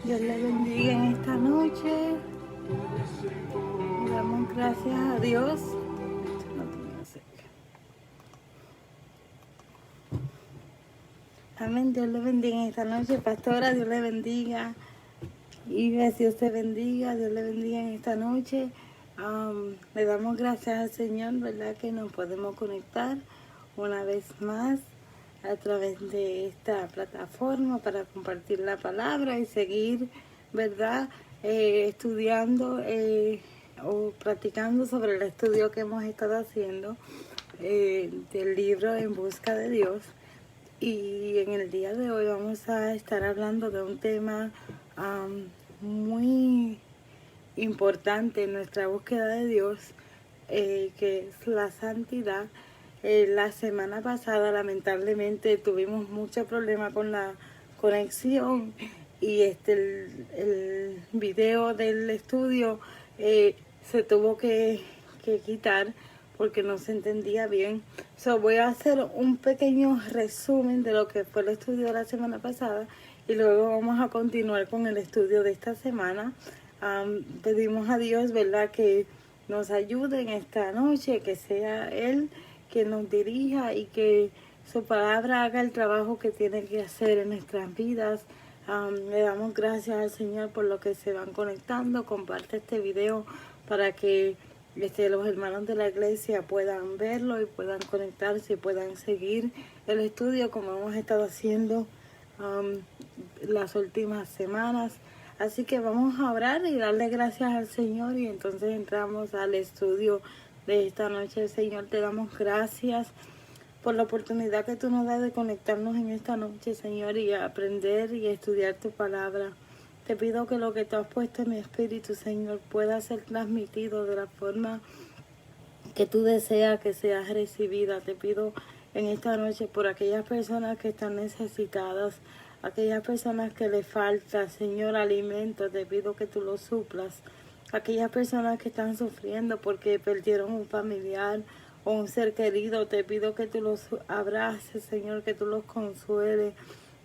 Dios le bendiga en esta noche. Damos gracias a Dios. Amén. Dios le bendiga en esta noche, pastora. Dios le bendiga. Y Dios te bendiga. Dios le bendiga en esta noche. Le damos gracias al Señor, ¿verdad? Que nos podemos conectar una vez más a través de esta plataforma para compartir la palabra y seguir, ¿verdad? Estudiando o practicando sobre el estudio que hemos estado haciendo del libro En Busca de Dios. Y en el día de hoy vamos a estar hablando de un tema muy importante en nuestra búsqueda de Dios, que es la santidad. La semana pasada lamentablemente tuvimos mucho problema con la conexión y el video del estudio se tuvo que quitar porque no se entendía bien. Voy a hacer un pequeño resumen de lo que fue el estudio de la semana pasada y luego vamos a continuar con el estudio de esta semana. Pedimos a Dios, ¿verdad?, que nos ayude en esta noche, que sea Él que nos dirija y que su palabra haga el trabajo que tiene que hacer en nuestras vidas. Le damos gracias al Señor por lo que se van conectando. Comparte este video para que los hermanos de la iglesia puedan verlo y puedan conectarse y puedan seguir el estudio como hemos estado haciendo las últimas semanas. Así que vamos a orar y darle gracias al Señor y entonces entramos al estudio de esta noche. Señor, te damos gracias por la oportunidad que tú nos das de conectarnos en esta noche, Señor, y aprender y estudiar tu palabra. Te pido que lo que tú has puesto en mi espíritu, Señor, pueda ser transmitido de la forma que tú deseas que sea recibida. Te pido en esta noche por aquellas personas que están necesitadas, aquellas personas que les falta, Señor, alimento. Te pido que tú lo suplas. Aquellas personas que están sufriendo porque perdieron un familiar o un ser querido, te pido que tú los abraces, Señor, que tú los consueles.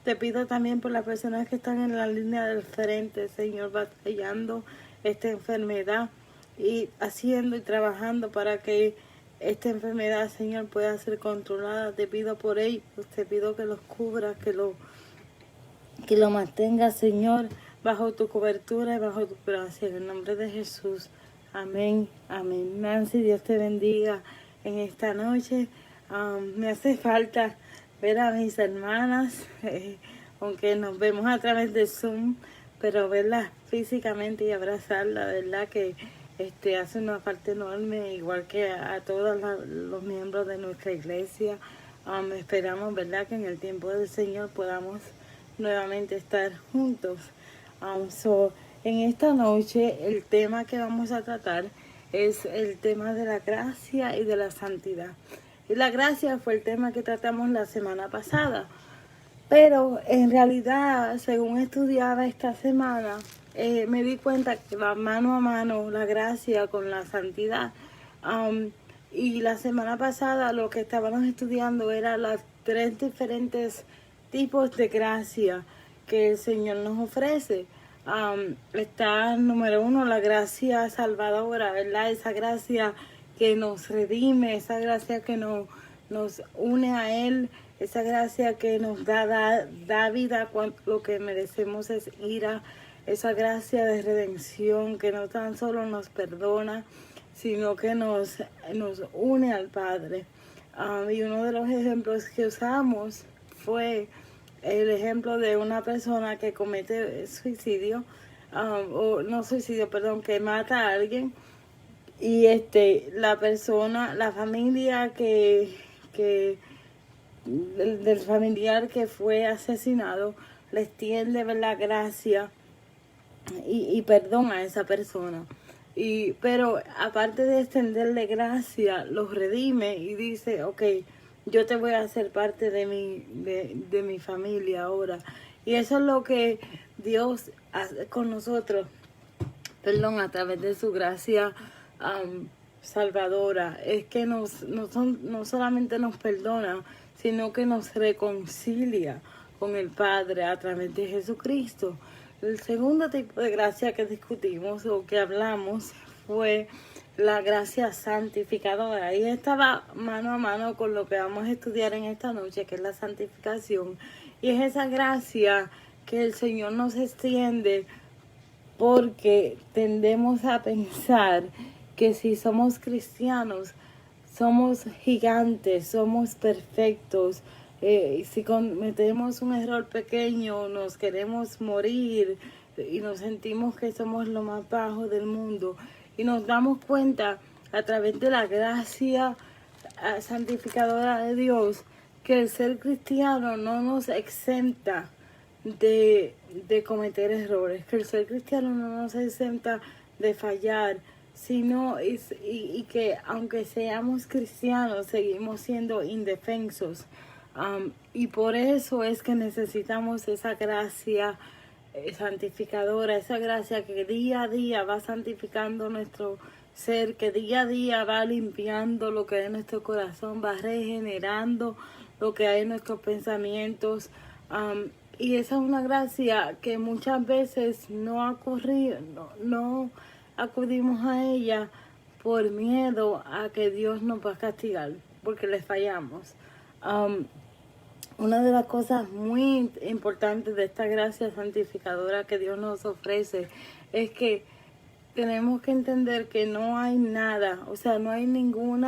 Te pido también por las personas que están en la línea del frente, Señor, batallando esta enfermedad y haciendo y trabajando para que esta enfermedad, Señor, pueda ser controlada. Te pido por ellos, te pido que los cubras, que lo mantengas, Señor, bajo tu cobertura y bajo tu gracia, en el nombre de Jesús. Amén, amén. Nancy, Dios te bendiga en esta noche. Me hace falta ver a mis hermanas, aunque nos vemos a través de Zoom, pero verlas físicamente y abrazarlas, verdad que hace una falta enorme, igual que a todos los miembros de nuestra iglesia. Esperamos, verdad, que en el tiempo del Señor podamos nuevamente estar juntos. En esta noche el tema que vamos a tratar es el tema de la gracia y de la santidad. Y la gracia fue el tema que tratamos la semana pasada. Pero en realidad, según estudiaba esta semana, me di cuenta que va mano a mano la gracia con la santidad. Y la semana pasada lo que estábamos estudiando era los 3 diferentes tipos de gracia que el Señor nos ofrece. Está, número 1, la gracia salvadora, ¿verdad? Esa gracia que nos redime, esa gracia que nos une a Él, esa gracia que nos da vida cuando lo que merecemos es ira, esa gracia de redención que no tan solo nos perdona, sino que nos une al Padre. Y uno de los ejemplos que usamos fue el ejemplo de una persona que comete suicidio, o no suicidio, perdón, que mata a alguien, y la persona, la familia que del familiar que fue asesinado, le extiende la gracia y perdón a esa persona. Pero aparte de extenderle gracia, los redime y dice, ok, yo te voy a hacer parte de mi familia ahora. Y eso es lo que Dios hace con nosotros, perdón, a través de su gracia salvadora. Es que no solamente nos perdona, sino que nos reconcilia con el Padre a través de Jesucristo. El segundo tipo de gracia que discutimos o que hablamos fue la gracia santificadora. Y estaba mano a mano con lo que vamos a estudiar en esta noche, que es la santificación. Y es esa gracia que el Señor nos extiende porque tendemos a pensar que si somos cristianos, somos gigantes, somos perfectos. Si cometemos un error pequeño, nos queremos morir y nos sentimos que somos lo más bajo del mundo. Y nos damos cuenta a través de la gracia santificadora de Dios que el ser cristiano no nos exenta de cometer errores, que el ser cristiano no nos exenta de fallar, sino y que aunque seamos cristianos seguimos siendo indefensos. Y por eso es que necesitamos esa gracia santificadora, esa gracia que día a día va santificando nuestro ser, que día a día va limpiando lo que hay en nuestro corazón, va regenerando lo que hay en nuestros pensamientos. Y esa es una gracia que muchas veces no acudimos a ella por miedo a que Dios nos va a castigar, porque le fallamos. Una de las cosas muy importantes de esta gracia santificadora que Dios nos ofrece es que tenemos que entender que no hay nada, o sea, no hay ningún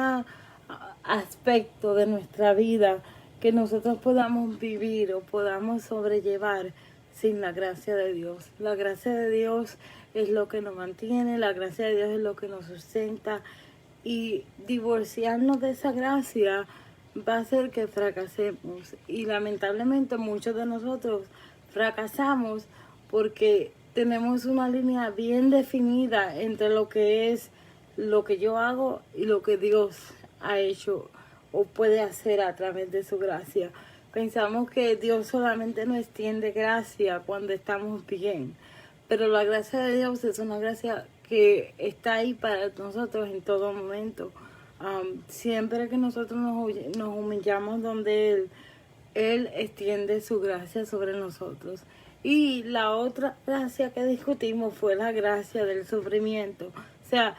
aspecto de nuestra vida que nosotros podamos vivir o podamos sobrellevar sin la gracia de Dios. La gracia de Dios es lo que nos mantiene, la gracia de Dios es lo que nos sustenta, y divorciarnos de esa gracia va a hacer que fracasemos. Y lamentablemente muchos de nosotros fracasamos porque tenemos una línea bien definida entre lo que es lo que yo hago y lo que Dios ha hecho o puede hacer a través de su gracia. Pensamos que Dios solamente nos extiende gracia cuando estamos bien, pero la gracia de Dios es una gracia que está ahí para nosotros en todo momento. Siempre que nosotros nos humillamos donde Él extiende su gracia sobre nosotros. Y la otra gracia que discutimos fue la gracia del sufrimiento. O sea,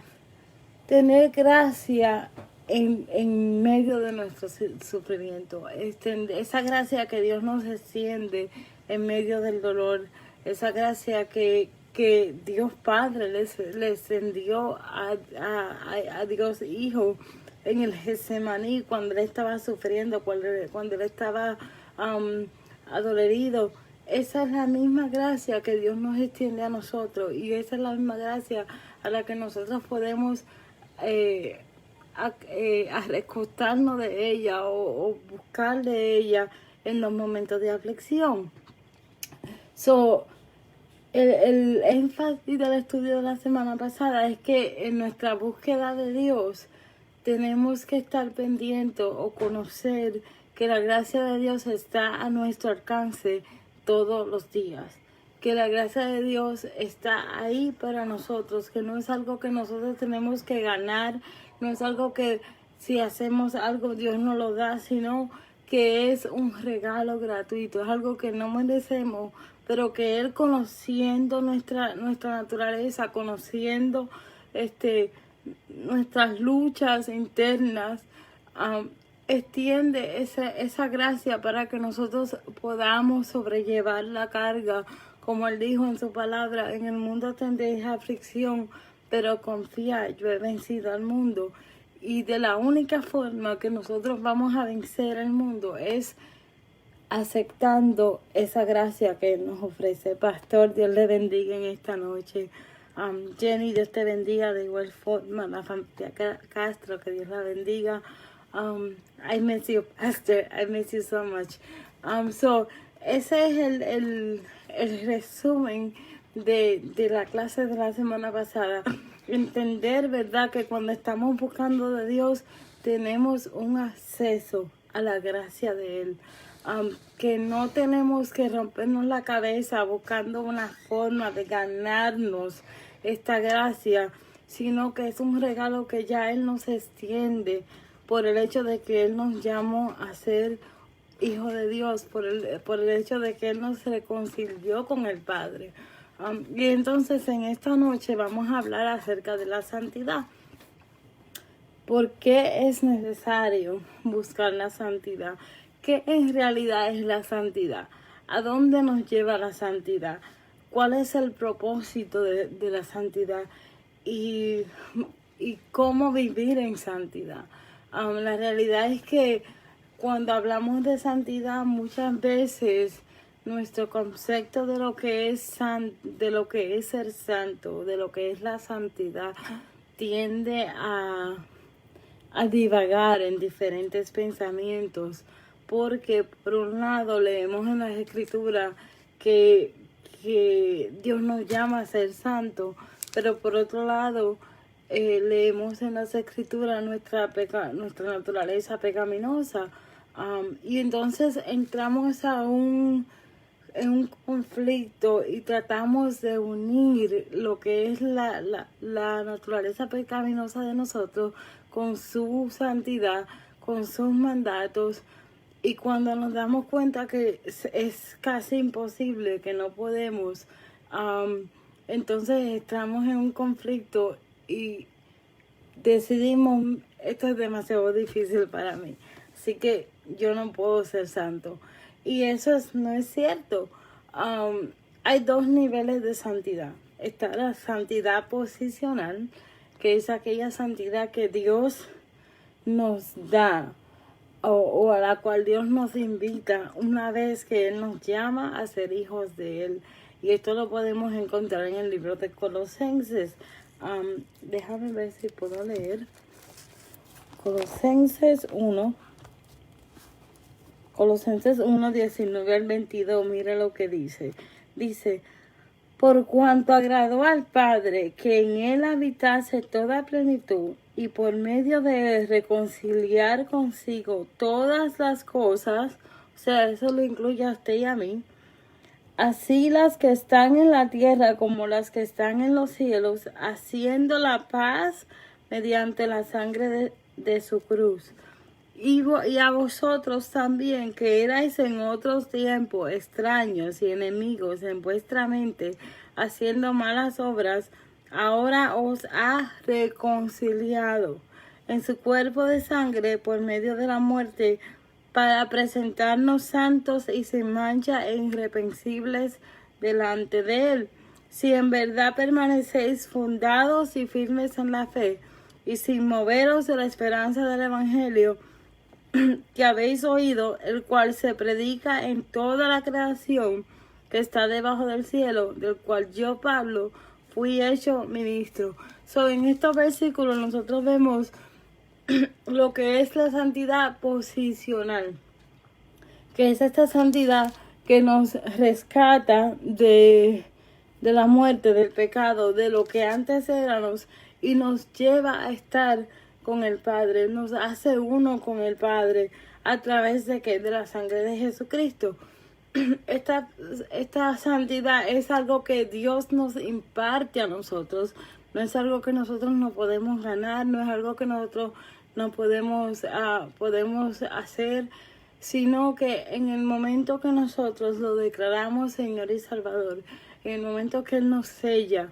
tener gracia en medio de nuestro sufrimiento. Esa gracia que Dios nos extiende en medio del dolor. Esa gracia que Dios Padre le extendió a Dios Hijo en el Getsemaní cuando Él estaba sufriendo, cuando Él estaba adolorido. Esa es la misma gracia que Dios nos extiende a nosotros, y esa es la misma gracia a la que nosotros podemos recostarnos de ella o buscar de ella en los momentos de aflicción. El énfasis del estudio de la semana pasada es que en nuestra búsqueda de Dios tenemos que estar pendientes o conocer que la gracia de Dios está a nuestro alcance todos los días, que la gracia de Dios está ahí para nosotros, que no es algo que nosotros tenemos que ganar, no es algo que si hacemos algo Dios nos lo da, sino que es un regalo gratuito, es algo que no merecemos, pero que Él, conociendo nuestra naturaleza, conociendo nuestras luchas internas, extiende esa gracia para que nosotros podamos sobrellevar la carga. Como Él dijo en su palabra, en el mundo tendréis aflicción, pero confía, yo he vencido al mundo. Y de la única forma que nosotros vamos a vencer al mundo es aceptando esa gracia que Él nos ofrece. Pastor, Dios le bendiga en esta noche. Jenny, Dios te bendiga de igual forma. La familia Castro, que Dios la bendiga. I miss you, Pastor. I miss you so much. So, ese es el resumen de la clase de la semana pasada. Entender, ¿verdad?, que cuando estamos buscando de Dios, tenemos un acceso a la gracia de Él. Que no tenemos que rompernos la cabeza buscando una forma de ganarnos esta gracia, sino que es un regalo que ya Él nos extiende por el hecho de que Él nos llamó a ser hijos de Dios, por el hecho de que Él nos reconcilió con el Padre. Y entonces en esta noche vamos a hablar acerca de la santidad. ¿Por qué es necesario buscar la santidad? ¿Qué en realidad es la santidad? ¿A dónde nos lleva la santidad? ¿Cuál es el propósito de la santidad? Y cómo vivir en santidad. La realidad es que cuando hablamos de santidad, muchas veces nuestro concepto de lo que es de lo que es ser santo, de lo que es la santidad, tiende a divagar en diferentes pensamientos, porque por un lado leemos en las escrituras que Dios nos llama a ser santo, pero por otro lado leemos en las escrituras nuestra naturaleza pecaminosa, y entonces entramos en un conflicto y tratamos de unir lo que es la naturaleza pecaminosa de nosotros con su santidad, con sus mandatos, y cuando nos damos cuenta que es casi imposible, que no podemos, entonces entramos en un conflicto y decidimos, esto es demasiado difícil para mí, así que yo no puedo ser santo. Y eso no es cierto. Hay dos niveles de santidad. Está la santidad posicional, que es aquella santidad que Dios nos da, o a la cual Dios nos invita una vez que Él nos llama a ser hijos de Él. Y esto lo podemos encontrar en el libro de Colosenses. Déjame ver si puedo leer. Colosenses 1, 19 al 22, mira lo que dice. Dice: por cuanto agradó al Padre que en Él habitase toda plenitud, y por medio de Él reconciliar consigo todas las cosas, o sea, eso lo incluye a usted y a mí, así las que están en la tierra como las que están en los cielos, haciendo la paz mediante la sangre de su cruz. Y a vosotros también, que erais en otros tiempos extraños y enemigos en vuestra mente, haciendo malas obras, ahora os ha reconciliado en su cuerpo de sangre por medio de la muerte, para presentarnos santos y sin mancha e irreprensibles delante de Él. Si en verdad permanecéis fundados y firmes en la fe, y sin moveros de la esperanza del Evangelio que habéis oído, el cual se predica en toda la creación que está debajo del cielo, del cual yo, Pablo, fui hecho ministro. En estos versículos nosotros vemos lo que es la santidad posicional, que es esta santidad que nos rescata de la muerte, del pecado, de lo que antes éramos, y nos lleva a estar con el Padre, nos hace uno con el Padre a través de la sangre de Jesucristo. Esta santidad es algo que Dios nos imparte a nosotros, no es algo que nosotros no podemos ganar, no es algo que nosotros no podemos hacer, sino que en el momento que nosotros lo declaramos Señor y Salvador, en el momento que Él nos sella,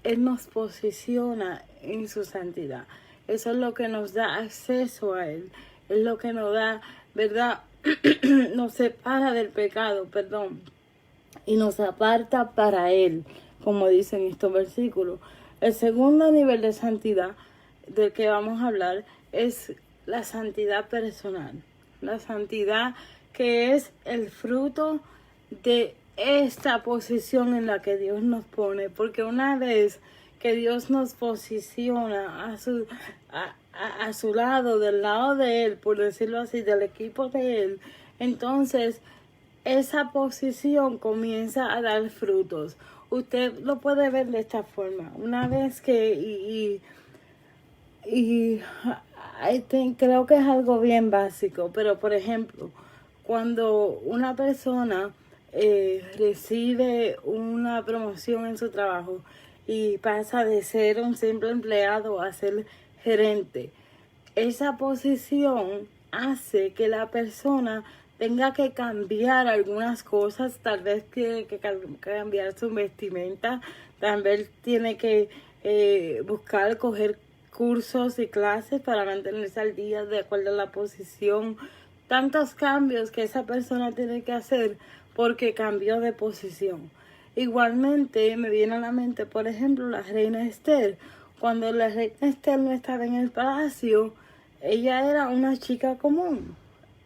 Él nos posiciona en su santidad. Eso es lo que nos da acceso a Él. Es lo que nos da, ¿verdad? Nos separa del pecado, y nos aparta para Él, como dicen estos versículos. El segundo nivel de santidad del que vamos a hablar es la santidad personal. La santidad que es el fruto de esta posición en la que Dios nos pone, porque una vez que Dios nos posiciona a su lado, del lado de él, por decirlo así, del equipo de él, entonces esa posición comienza a dar frutos. Usted lo puede ver de esta forma. Una vez que, creo que es algo bien básico, pero por ejemplo, cuando una persona recibe una promoción en su trabajo y pasa de ser un simple empleado a ser gerente, esa posición hace que la persona tenga que cambiar algunas cosas, tal vez tiene que cambiar su vestimenta, tal vez tiene que buscar coger cursos y clases para mantenerse al día de acuerdo a la posición. Tantos cambios que esa persona tiene que hacer porque cambió de posición. Igualmente me viene a la mente, por ejemplo, la reina Esther. Cuando la reina Esther no estaba en el palacio, ella era una chica común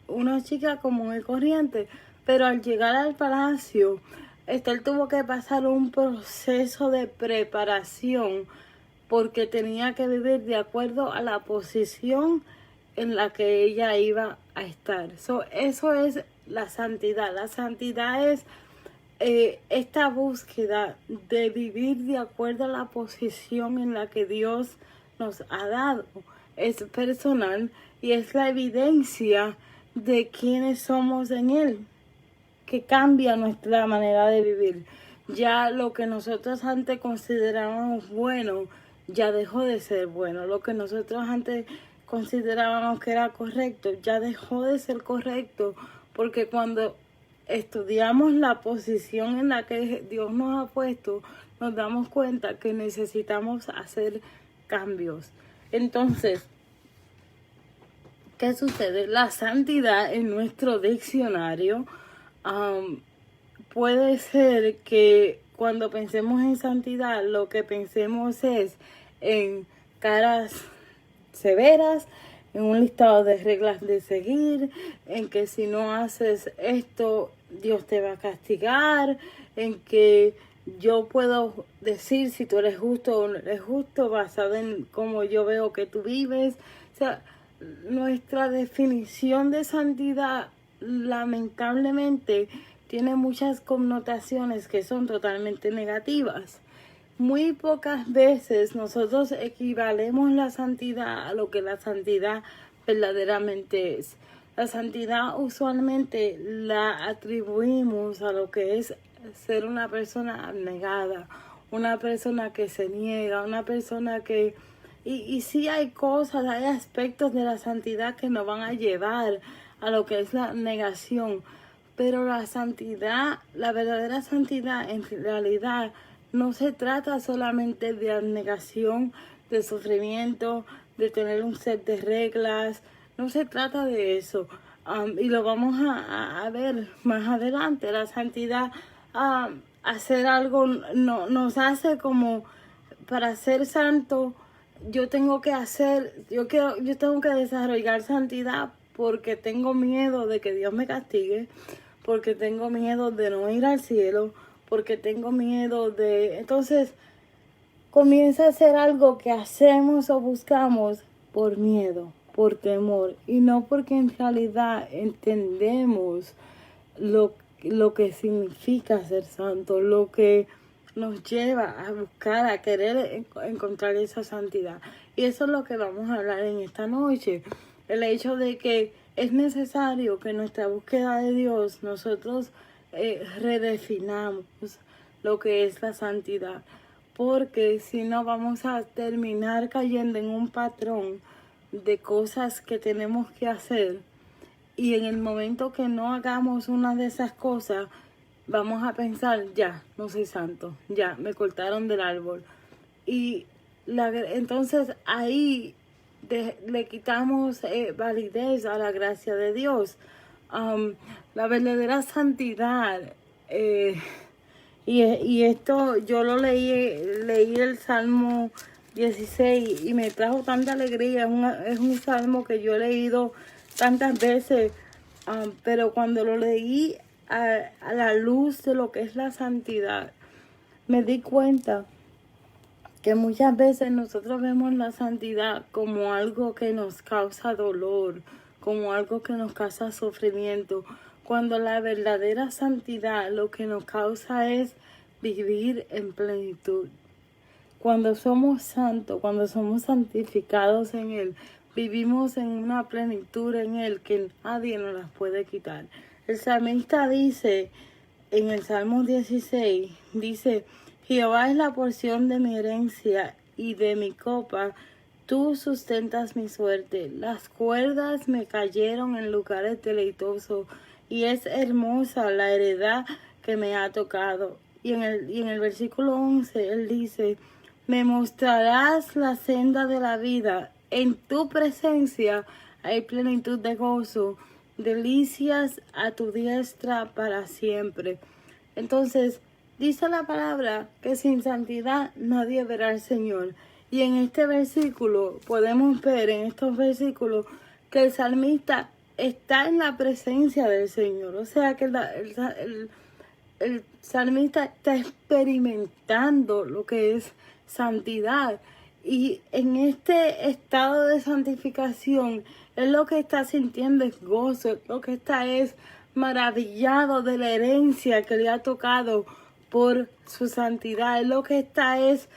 y corriente, pero al llegar al palacio, Esther tuvo que pasar un proceso de preparación porque tenía que vivir de acuerdo a la posición en la que ella iba a estar. Eso es la santidad. La santidad es esta búsqueda de vivir de acuerdo a la posición en la que Dios nos ha dado. Es personal y es la evidencia de quiénes somos en Él, que cambia nuestra manera de vivir. Ya lo que nosotros antes considerábamos bueno, ya dejó de ser bueno. Lo que nosotros antes considerábamos que era correcto, ya dejó de ser correcto, porque cuando estudiamos la posición en la que Dios nos ha puesto, nos damos cuenta que necesitamos hacer cambios. Entonces, ¿qué sucede? La santidad en nuestro diccionario puede ser que cuando pensemos en santidad, lo que pensemos es en caras severas, en un listado de reglas de seguir, en que si no haces esto, Dios te va a castigar, en que yo puedo decir si tú eres justo o no eres justo basado en cómo yo veo que tú vives. O sea, nuestra definición de santidad lamentablemente tiene muchas connotaciones que son totalmente negativas. Muy pocas veces nosotros equivalemos la santidad a lo que la santidad verdaderamente es. La santidad usualmente la atribuimos a lo que es ser una persona abnegada, una persona que se niega, una persona que... Y sí hay cosas, hay aspectos de la santidad que nos van a llevar a lo que es la negación, pero la santidad, la verdadera santidad en realidad no se trata solamente de abnegación, de sufrimiento, de tener un set de reglas, no se trata de eso. Y lo vamos a ver más adelante. La santidad, hacer algo, no, nos hace como para ser santo. Yo tengo que desarrollar santidad porque tengo miedo de que Dios me castigue, porque tengo miedo de no ir al cielo, porque tengo miedo de... Entonces comienza a ser algo que hacemos o buscamos por miedo, por temor, y no porque en realidad entendemos lo que significa ser santo, lo que nos lleva a buscar, a querer encontrar esa santidad. Y eso es lo que vamos a hablar en esta noche. El hecho de que es necesario que en nuestra búsqueda de Dios nosotros redefinamos lo que es la santidad. Porque si no vamos a terminar cayendo en un patrón de cosas que tenemos que hacer. Y en el momento que no hagamos una de esas cosas, vamos a pensar, ya, no soy santo, ya, me cortaron del árbol. Y entonces ahí le quitamos validez a la gracia de Dios. La verdadera santidad, y esto yo lo leí el Salmo 16 y me trajo tanta alegría. Es un salmo que yo he leído tantas veces, pero cuando lo leí a la luz de lo que es la santidad, me di cuenta que muchas veces nosotros vemos la santidad como algo que nos causa dolor, como algo que nos causa sufrimiento, cuando la verdadera santidad lo que nos causa es vivir en plenitud. Cuando somos santos, cuando somos santificados en Él, vivimos en una plenitud en Él que nadie nos las puede quitar. El salmista dice en el Salmo 16, dice: Jehová es la porción de mi herencia y de mi copa, tú sustentas mi suerte. Las cuerdas me cayeron en lugares deleitosos, y es hermosa la heredad que me ha tocado. Y en el versículo 11, él dice: me mostrarás la senda de la vida, en tu presencia hay plenitud de gozo, delicias a tu diestra para siempre. Entonces, dice la palabra que sin santidad nadie verá al Señor. Y en este versículo, podemos ver en estos versículos que el salmista está en la presencia del Señor. O sea que el salmista está experimentando lo que es santidad. Y en este estado de santificación, él lo que está sintiendo es gozo, lo que está es maravillado de la herencia que le ha tocado por su santidad. Él lo que está es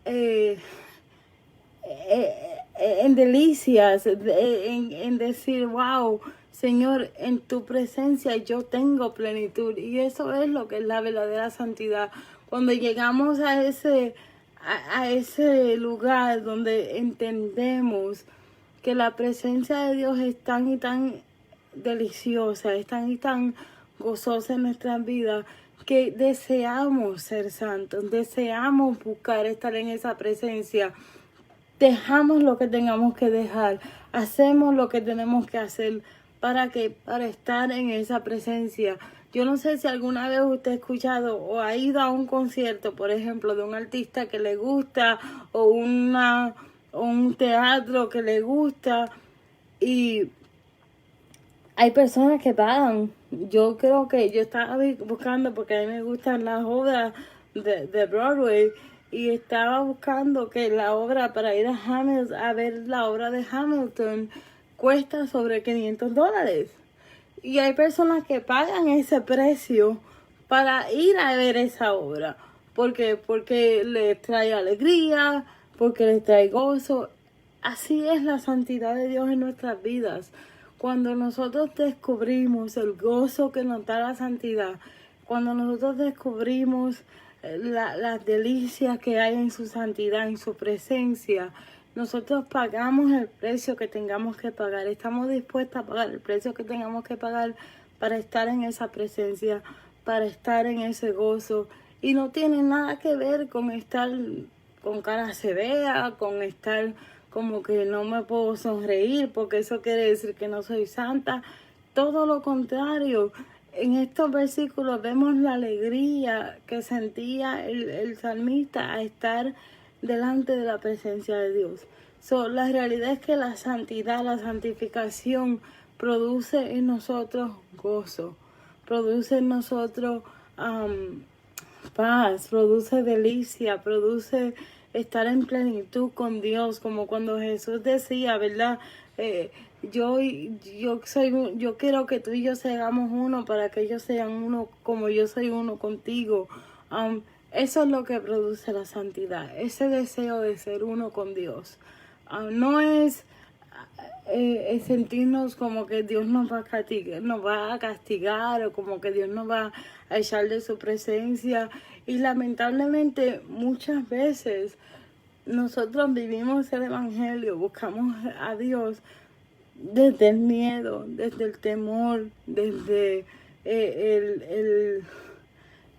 en delicias, en decir: wow, Señor, en tu presencia yo tengo plenitud. Y eso es lo que es la verdadera santidad. Cuando llegamos a ese lugar donde entendemos que la presencia de Dios es tan y tan deliciosa, es tan y tan gozosa en nuestras vidas, que deseamos ser santos, deseamos buscar estar en esa presencia. Dejamos lo que tengamos que dejar, hacemos lo que tenemos que hacer para estar en esa presencia. Yo no sé si alguna vez usted ha escuchado o ha ido a un concierto, por ejemplo, de un artista que le gusta, o un teatro que le gusta, y hay personas que pagan. Yo creo que yo estaba buscando, porque a mí me gustan las obras de Broadway, y estaba buscando que la obra, para ir a ver la obra de Hamilton, cuesta sobre $500. Y hay personas que pagan ese precio para ir a ver esa obra. Porque les trae alegría, porque les trae gozo. Así es la santidad de Dios en nuestras vidas. Cuando nosotros descubrimos el gozo que nos da la santidad, cuando nosotros descubrimos las delicias que hay en su santidad, en su presencia, nosotros pagamos el precio que tengamos que pagar. Estamos dispuestos a pagar el precio que tengamos que pagar para estar en esa presencia, para estar en ese gozo. Y no tiene nada que ver con estar con cara severa, con estar como que no me puedo sonreír porque eso quiere decir que no soy santa. Todo lo contrario. En estos versículos vemos la alegría que sentía el salmista a estar delante de la presencia de Dios. La realidad es que la santidad, la santificación produce en nosotros gozo, produce en nosotros paz, produce delicia, produce estar en plenitud con Dios, como cuando Jesús decía, ¿verdad? Yo quiero que tú y yo seamos uno para que ellos sean uno como yo soy uno contigo. Eso es lo que produce la santidad, ese deseo de ser uno con Dios. No es sentirnos como que Dios nos va a castigar, o como que Dios nos va a echar de su presencia. Y lamentablemente muchas veces nosotros vivimos el evangelio, buscamos a Dios desde el miedo, desde el temor, desde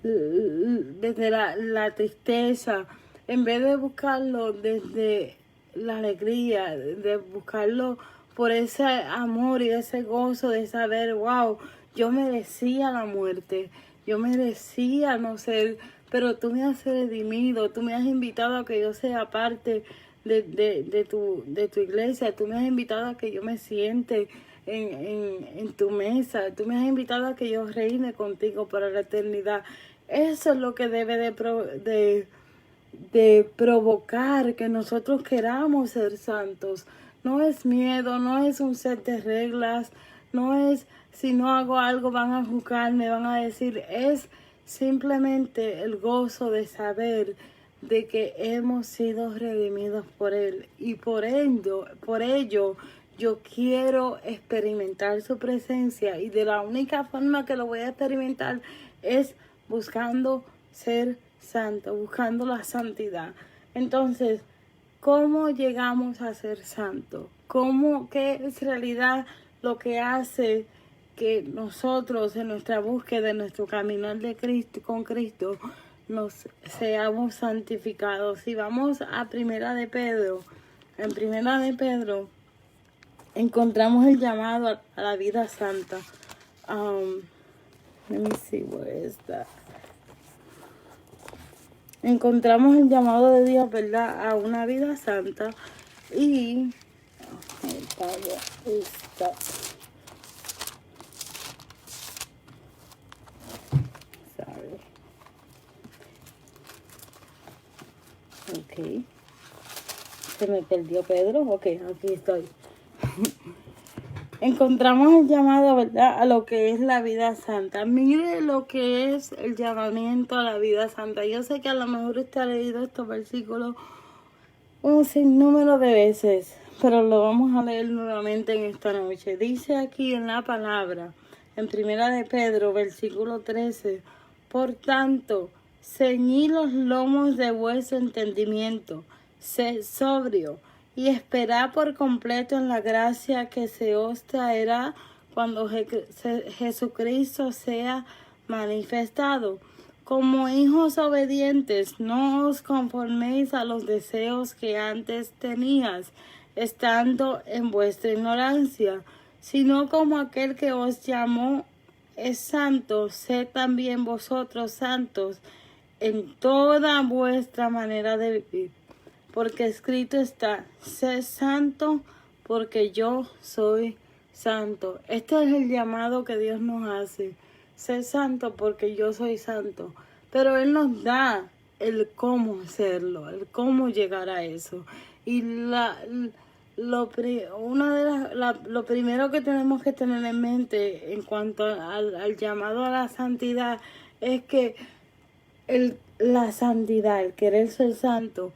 desde la tristeza, en vez de buscarlo desde la alegría, de buscarlo por ese amor y ese gozo de saber: wow, yo merecía la muerte, yo merecía no ser, pero tú me has redimido, tú me has invitado a que yo sea parte de tu iglesia, tú me has invitado a que yo me siente en tu mesa, tú me has invitado a que yo reine contigo para la eternidad. Eso es lo que debe de provocar que nosotros queramos ser santos. No es miedo, no es un set de reglas, no es si no hago algo van a juzgarme, van a decir, es simplemente el gozo de saber de que hemos sido redimidos por Él. Y por ello yo quiero experimentar su presencia, y de la única forma que lo voy a experimentar es buscando ser santo, buscando la santidad. Entonces, ¿cómo llegamos a ser santos? ¿Qué es realidad lo que hace que nosotros en nuestra búsqueda, en nuestro caminar de Cristo, con Cristo, nos seamos santificados? Si vamos a Primera de Pedro, en Primera de Pedro encontramos el llamado a la vida santa. Let me see where is that. Encontramos el llamado de Dios, ¿verdad?, a una vida santa. Y ok, se me perdió Pedro. Ok, aquí estoy. Encontramos el llamado, ¿verdad?, a lo que es la vida santa. Mire lo que es el llamamiento a la vida santa. Yo sé que a lo mejor usted ha leído estos versículos un sinnúmero de veces, pero lo vamos a leer nuevamente en esta noche. Dice aquí en la palabra, en Primera de Pedro, versículo 13, por tanto, ceñid los lomos de vuestro entendimiento, sed sobrio, y esperad por completo en la gracia que se os traerá cuando Jesucristo sea manifestado. Como hijos obedientes, no os conforméis a los deseos que antes tenías, estando en vuestra ignorancia, sino como aquel que os llamó es santo, sed también vosotros santos en toda vuestra manera de vivir. Porque escrito está, sé santo porque yo soy santo. Este es el llamado que Dios nos hace. Sé santo porque yo soy santo. Pero Él nos da el cómo hacerlo, el cómo llegar a eso. Y lo primero que tenemos que tener en mente en cuanto al llamado a la santidad es que la santidad, el querer ser santo,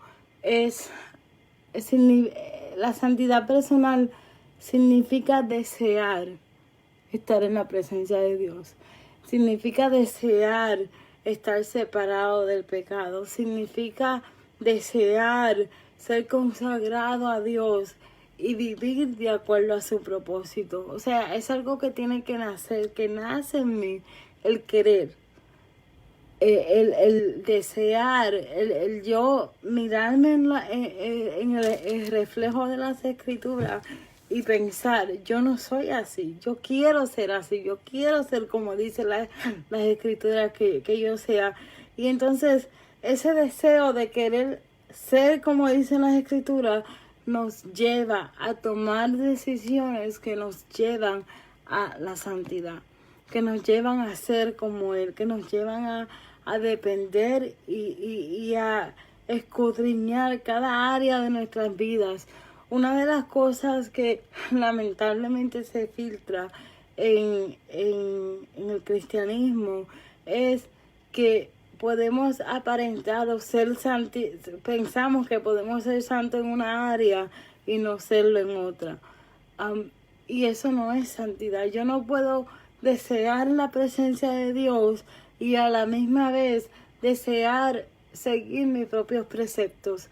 la santidad personal significa desear estar en la presencia de Dios. Significa desear estar separado del pecado. Significa desear ser consagrado a Dios y vivir de acuerdo a su propósito. O sea, es algo que tiene que nacer, que nace en mí, el querer. El desear, el yo mirarme en el reflejo de las escrituras y pensar, yo no soy así, yo quiero ser así, yo quiero ser como dice las escrituras que yo sea. Y entonces ese deseo de querer ser como dicen las escrituras nos lleva a tomar decisiones que nos llevan a la santidad, que nos llevan a ser como Él, que nos llevan a depender y a escudriñar cada área de nuestras vidas. Una de las cosas que lamentablemente se filtra en el cristianismo es que podemos aparentar o ser santos, pensamos que podemos ser santos en una área y no serlo en otra. Y eso no es santidad. Yo no puedo desear la presencia de Dios y a la misma vez desear seguir mis propios preceptos,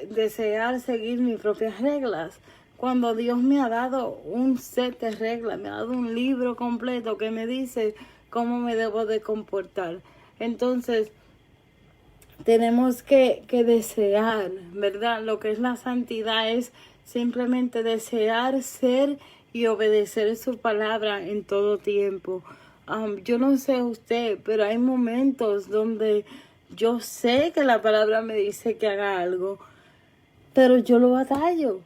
desear seguir mis propias reglas. Cuando Dios me ha dado un set de reglas, me ha dado un libro completo que me dice cómo me debo de comportar. Entonces, tenemos que desear, ¿verdad? Lo que es la santidad es simplemente desear ser y obedecer su palabra en todo tiempo. Yo no sé usted, pero hay momentos donde yo sé que la palabra me dice que haga algo, pero yo lo batallo,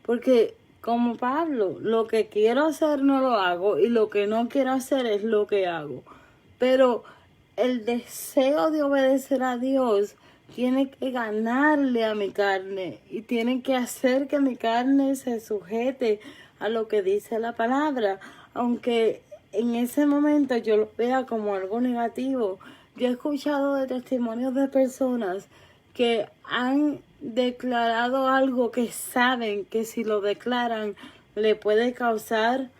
porque como Pablo, lo que quiero hacer no lo hago y lo que no quiero hacer es lo que hago. Pero el deseo de obedecer a Dios tiene que ganarle a mi carne y tiene que hacer que mi carne se sujete a lo que dice la palabra, aunque en ese momento yo lo vea como algo negativo. Yo he escuchado de testimonios de personas que han declarado algo que saben que si lo declaran le puede causar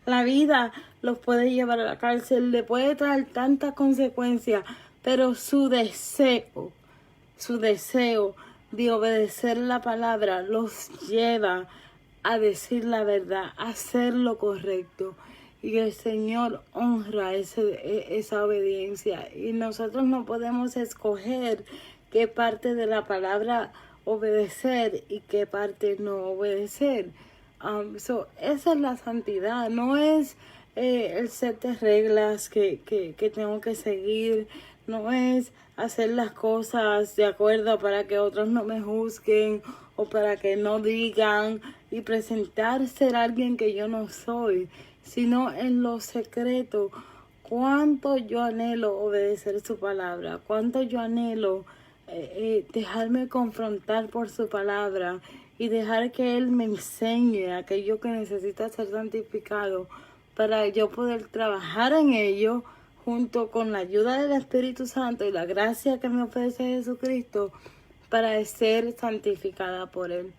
la vida, los puede llevar a la cárcel, le puede traer tantas consecuencias, pero su deseo de obedecer la palabra los lleva a decir la verdad, a hacer lo correcto. Y el Señor honra esa obediencia. Y nosotros no podemos escoger qué parte de la palabra obedecer y qué parte no obedecer. Esa es la santidad, no es el set de reglas que tengo que seguir, no es hacer las cosas de acuerdo para que otros no me juzguen o para que no digan y presentar ser alguien que yo no soy, sino en lo secreto. Cuánto yo anhelo obedecer su palabra, cuánto yo anhelo dejarme confrontar por su palabra y dejar que Él me enseñe aquello que necesita ser santificado para yo poder trabajar en ello junto con la ayuda del Espíritu Santo y la gracia que me ofrece Jesucristo para ser santificada por Él.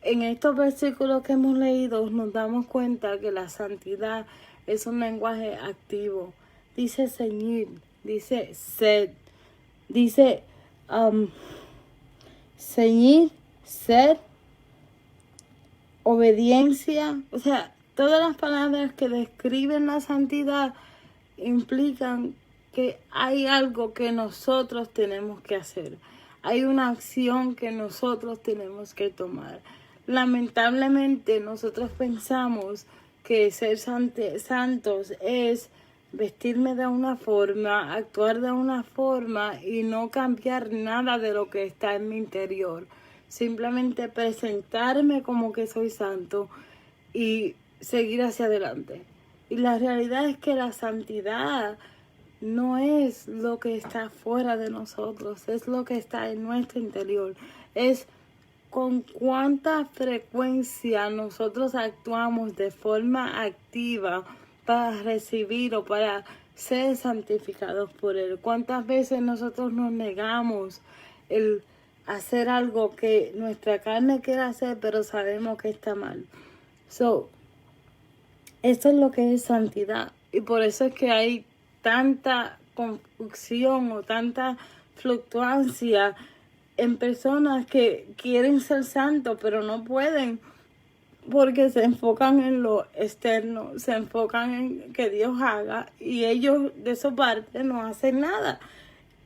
En estos versículos que hemos leído nos damos cuenta que la santidad es un lenguaje activo. Dice ceñir, dice sed, dice ceñir, sed, obediencia. O sea, todas las palabras que describen la santidad implican que hay algo que nosotros tenemos que hacer. Hay una acción que nosotros tenemos que tomar. Lamentablemente nosotros pensamos que ser santos es vestirme de una forma, actuar de una forma y no cambiar nada de lo que está en mi interior. Simplemente presentarme como que soy santo y seguir hacia adelante. Y la realidad es que la santidad no es lo que está fuera de nosotros, es lo que está en nuestro interior. Es con cuánta frecuencia nosotros actuamos de forma activa para recibir o para ser santificados por Él. Cuántas veces nosotros nos negamos el hacer algo que nuestra carne quiere hacer, pero sabemos que está mal. Eso es lo que es santidad. Y por eso es que hay tanta confusión o tanta fluctuancia en personas que quieren ser santos, pero no pueden, porque se enfocan en lo externo, se enfocan en que Dios haga, y ellos de su parte no hacen nada.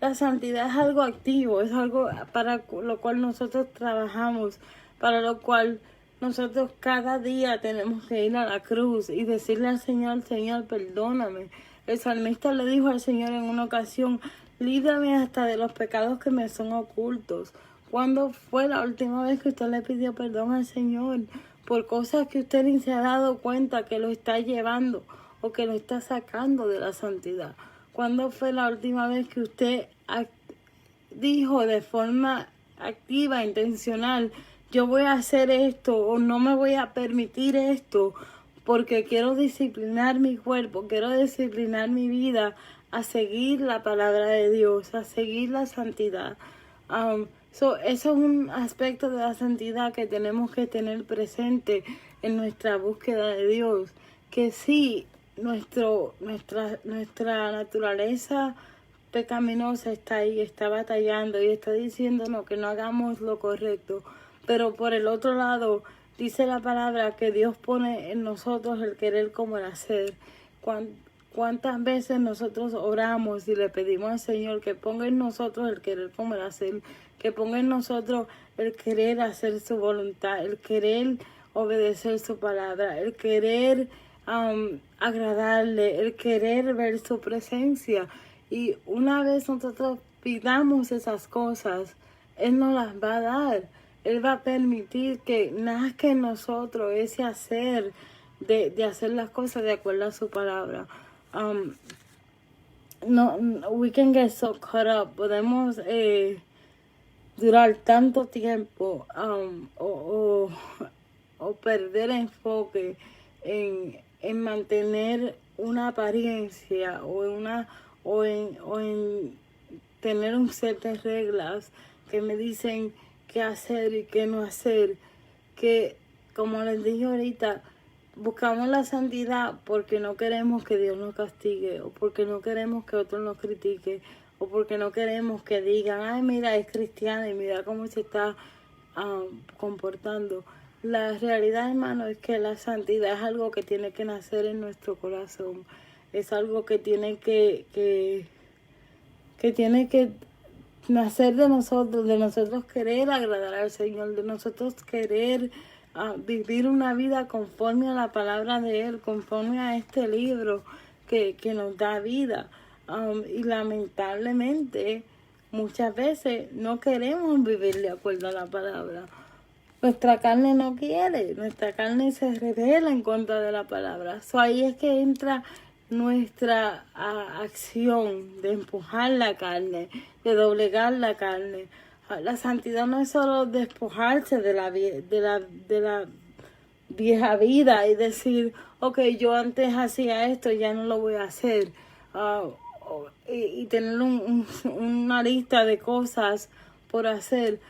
La santidad es algo activo, es algo para lo cual nosotros trabajamos, para lo cual nosotros cada día tenemos que ir a la cruz y decirle al Señor, Señor, perdóname. El salmista le dijo al Señor en una ocasión, líbrame hasta de los pecados que me son ocultos. ¿Cuándo fue la última vez que usted le pidió perdón al Señor por cosas que usted ni se ha dado cuenta que lo está llevando o que lo está sacando de la santidad? ¿Cuándo fue la última vez que usted dijo de forma activa, intencional, yo voy a hacer esto o no me voy a permitir esto porque quiero disciplinar mi cuerpo, quiero disciplinar mi vida a seguir la palabra de Dios, a seguir la santidad? Eso es un aspecto de la santidad que tenemos que tener presente en nuestra búsqueda de Dios, que sí, nuestra naturaleza pecaminosa está ahí, está batallando y está diciéndonos que no hagamos lo correcto, pero por el otro lado dice la palabra que Dios pone en nosotros el querer como el hacer. ¿Cuántas veces nosotros oramos y le pedimos al Señor que ponga en nosotros el querer como el hacer, que ponga en nosotros el querer hacer su voluntad, el querer obedecer su palabra, el querer agradarle, el querer ver su presencia? Y una vez nosotros pidamos esas cosas, Él nos las va a dar. Él va a permitir que nazca en nosotros ese hacer de hacer las cosas de acuerdo a su palabra. we can get so caught up. Podemos durar tanto tiempo o perder enfoque en mantener una apariencia o en tener un set de reglas que me dicen qué hacer y qué no hacer, que como les dije ahorita, buscamos la santidad porque no queremos que Dios nos castigue, o porque no queremos que otros nos critiquen, o porque no queremos que digan, ay, mira, es cristiana y mira cómo se está comportando. La realidad, hermano, es que la santidad es algo que tiene que nacer en nuestro corazón. Es algo que tiene que tiene que nacer de nosotros querer agradar al Señor, de nosotros querer vivir una vida conforme a la palabra de Él, conforme a este libro que nos da vida. Y lamentablemente muchas veces no queremos vivir de acuerdo a la palabra. Nuestra carne no quiere, nuestra carne se revela en contra de la palabra. Ahí es que entra nuestra acción de empujar la carne, de doblegar la carne. La santidad no es solo despojarse de la vieja vida y decir, ok, yo antes hacía esto, ya no lo voy a hacer. Y tener una lista de cosas por hacer.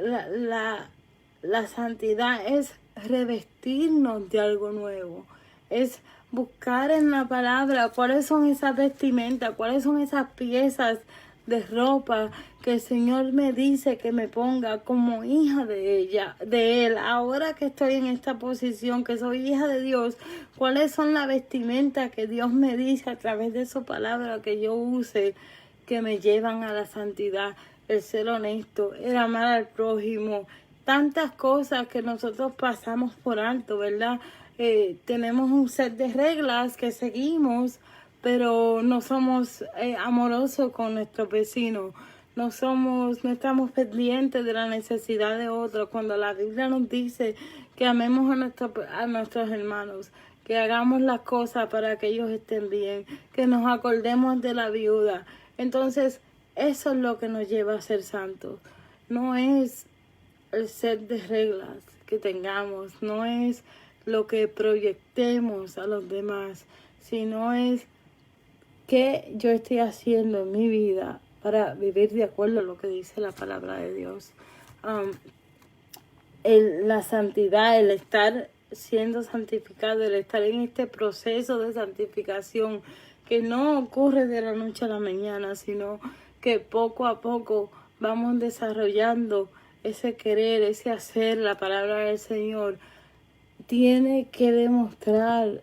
La santidad es revestirnos de algo nuevo, es buscar en la palabra cuáles son esas vestimentas, cuáles son esas piezas de ropa que el Señor me dice que me ponga como hija de Él. Ahora que estoy en esta posición, que soy hija de Dios, cuáles son las vestimentas que Dios me dice a través de su palabra que yo use, que me llevan a la santidad, el ser honesto, el amar al prójimo. Tantas cosas que nosotros pasamos por alto, ¿verdad? Tenemos un set de reglas que seguimos, pero no somos amorosos con nuestros vecinos. No estamos pendientes de la necesidad de otros. Cuando la Biblia nos dice que amemos a nuestros hermanos, que hagamos las cosas para que ellos estén bien, que nos acordemos de la viuda. Entonces, eso es lo que nos lleva a ser santos. No es el set de reglas que tengamos, no es lo que proyectemos a los demás, sino es qué yo estoy haciendo en mi vida para vivir de acuerdo a lo que dice la palabra de Dios. La santidad, el estar siendo santificado, el estar en este proceso de santificación que no ocurre de la noche a la mañana, sino que poco a poco vamos desarrollando ese querer, ese hacer, la palabra del Señor, tiene que demostrar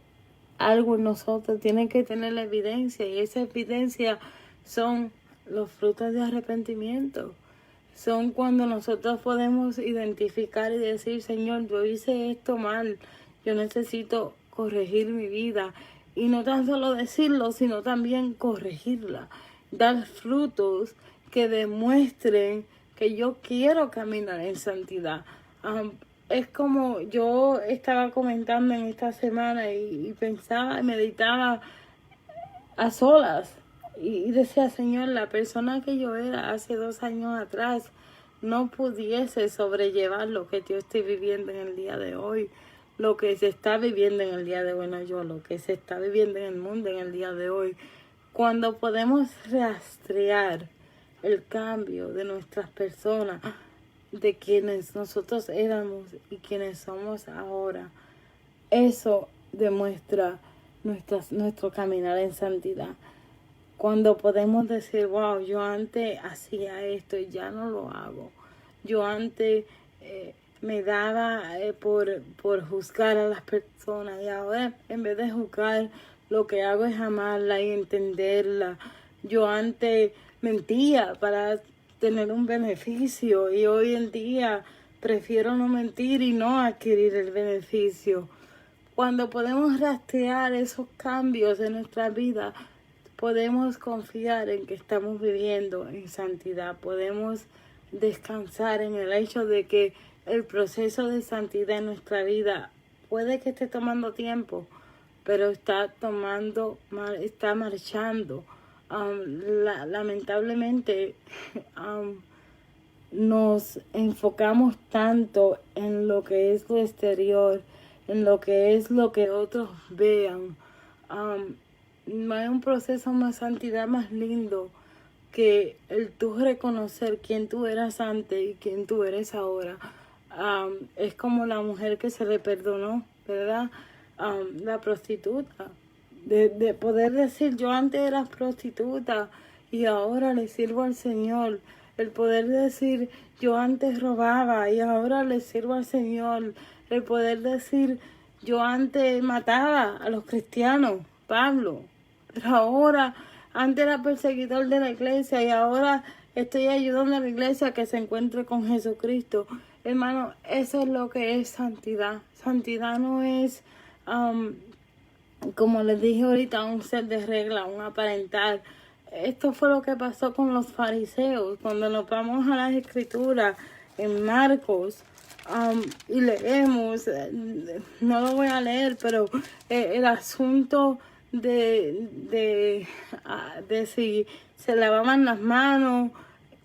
algo en nosotros, tiene que tener la evidencia, y esa evidencia son los frutos de arrepentimiento. Son cuando nosotros podemos identificar y decir, Señor, yo hice esto mal, yo necesito corregir mi vida. Y no tan solo decirlo, sino también corregirla, dar frutos que demuestren que yo quiero caminar en santidad. Es como yo estaba comentando en esta semana y pensaba y meditaba a solas y decía, Señor, la persona que yo era hace 2 años atrás no pudiese sobrellevar lo que yo estoy viviendo en el día de hoy, lo que se está viviendo en el día de hoy, no yo, lo que se está viviendo en el mundo en el día de hoy. Cuando podemos rastrear el cambio de nuestras personas, de quienes nosotros éramos y quienes somos ahora, eso demuestra nuestro caminar en santidad. Cuando podemos decir, wow, yo antes hacía esto y ya no lo hago. Yo antes me daba por juzgar a las personas, y ahora en vez de juzgar, lo que hago es amarla y entenderla. Yo antes mentía para tener un beneficio y hoy en día prefiero no mentir y no adquirir el beneficio. Cuando podemos rastrear esos cambios en nuestra vida, podemos confiar en que estamos viviendo en santidad. Podemos descansar en el hecho de que el proceso de santidad en nuestra vida puede que esté tomando tiempo, pero está marchando lamentablemente nos enfocamos tanto en lo que es lo exterior, en lo que es lo que otros vean. No hay un proceso más santidad más lindo que el tú reconocer quién tú eras antes y quién tú eres ahora. Es como la mujer que se le perdonó, ¿verdad? La prostituta. De poder decir, yo antes era prostituta y ahora le sirvo al Señor. El poder decir, yo antes robaba y ahora le sirvo al Señor. El poder decir, yo antes mataba a los cristianos, Pablo, pero ahora, antes era perseguidor de la iglesia y ahora estoy ayudando a la iglesia a que se encuentre con Jesucristo. Hermano, eso es lo que es santidad. Santidad no es, como les dije ahorita, un set de reglas, un aparentar. Esto fue lo que pasó con los fariseos. Cuando nos vamos a las escrituras en Marcos y leemos, no lo voy a leer, pero el asunto de si se lavaban las manos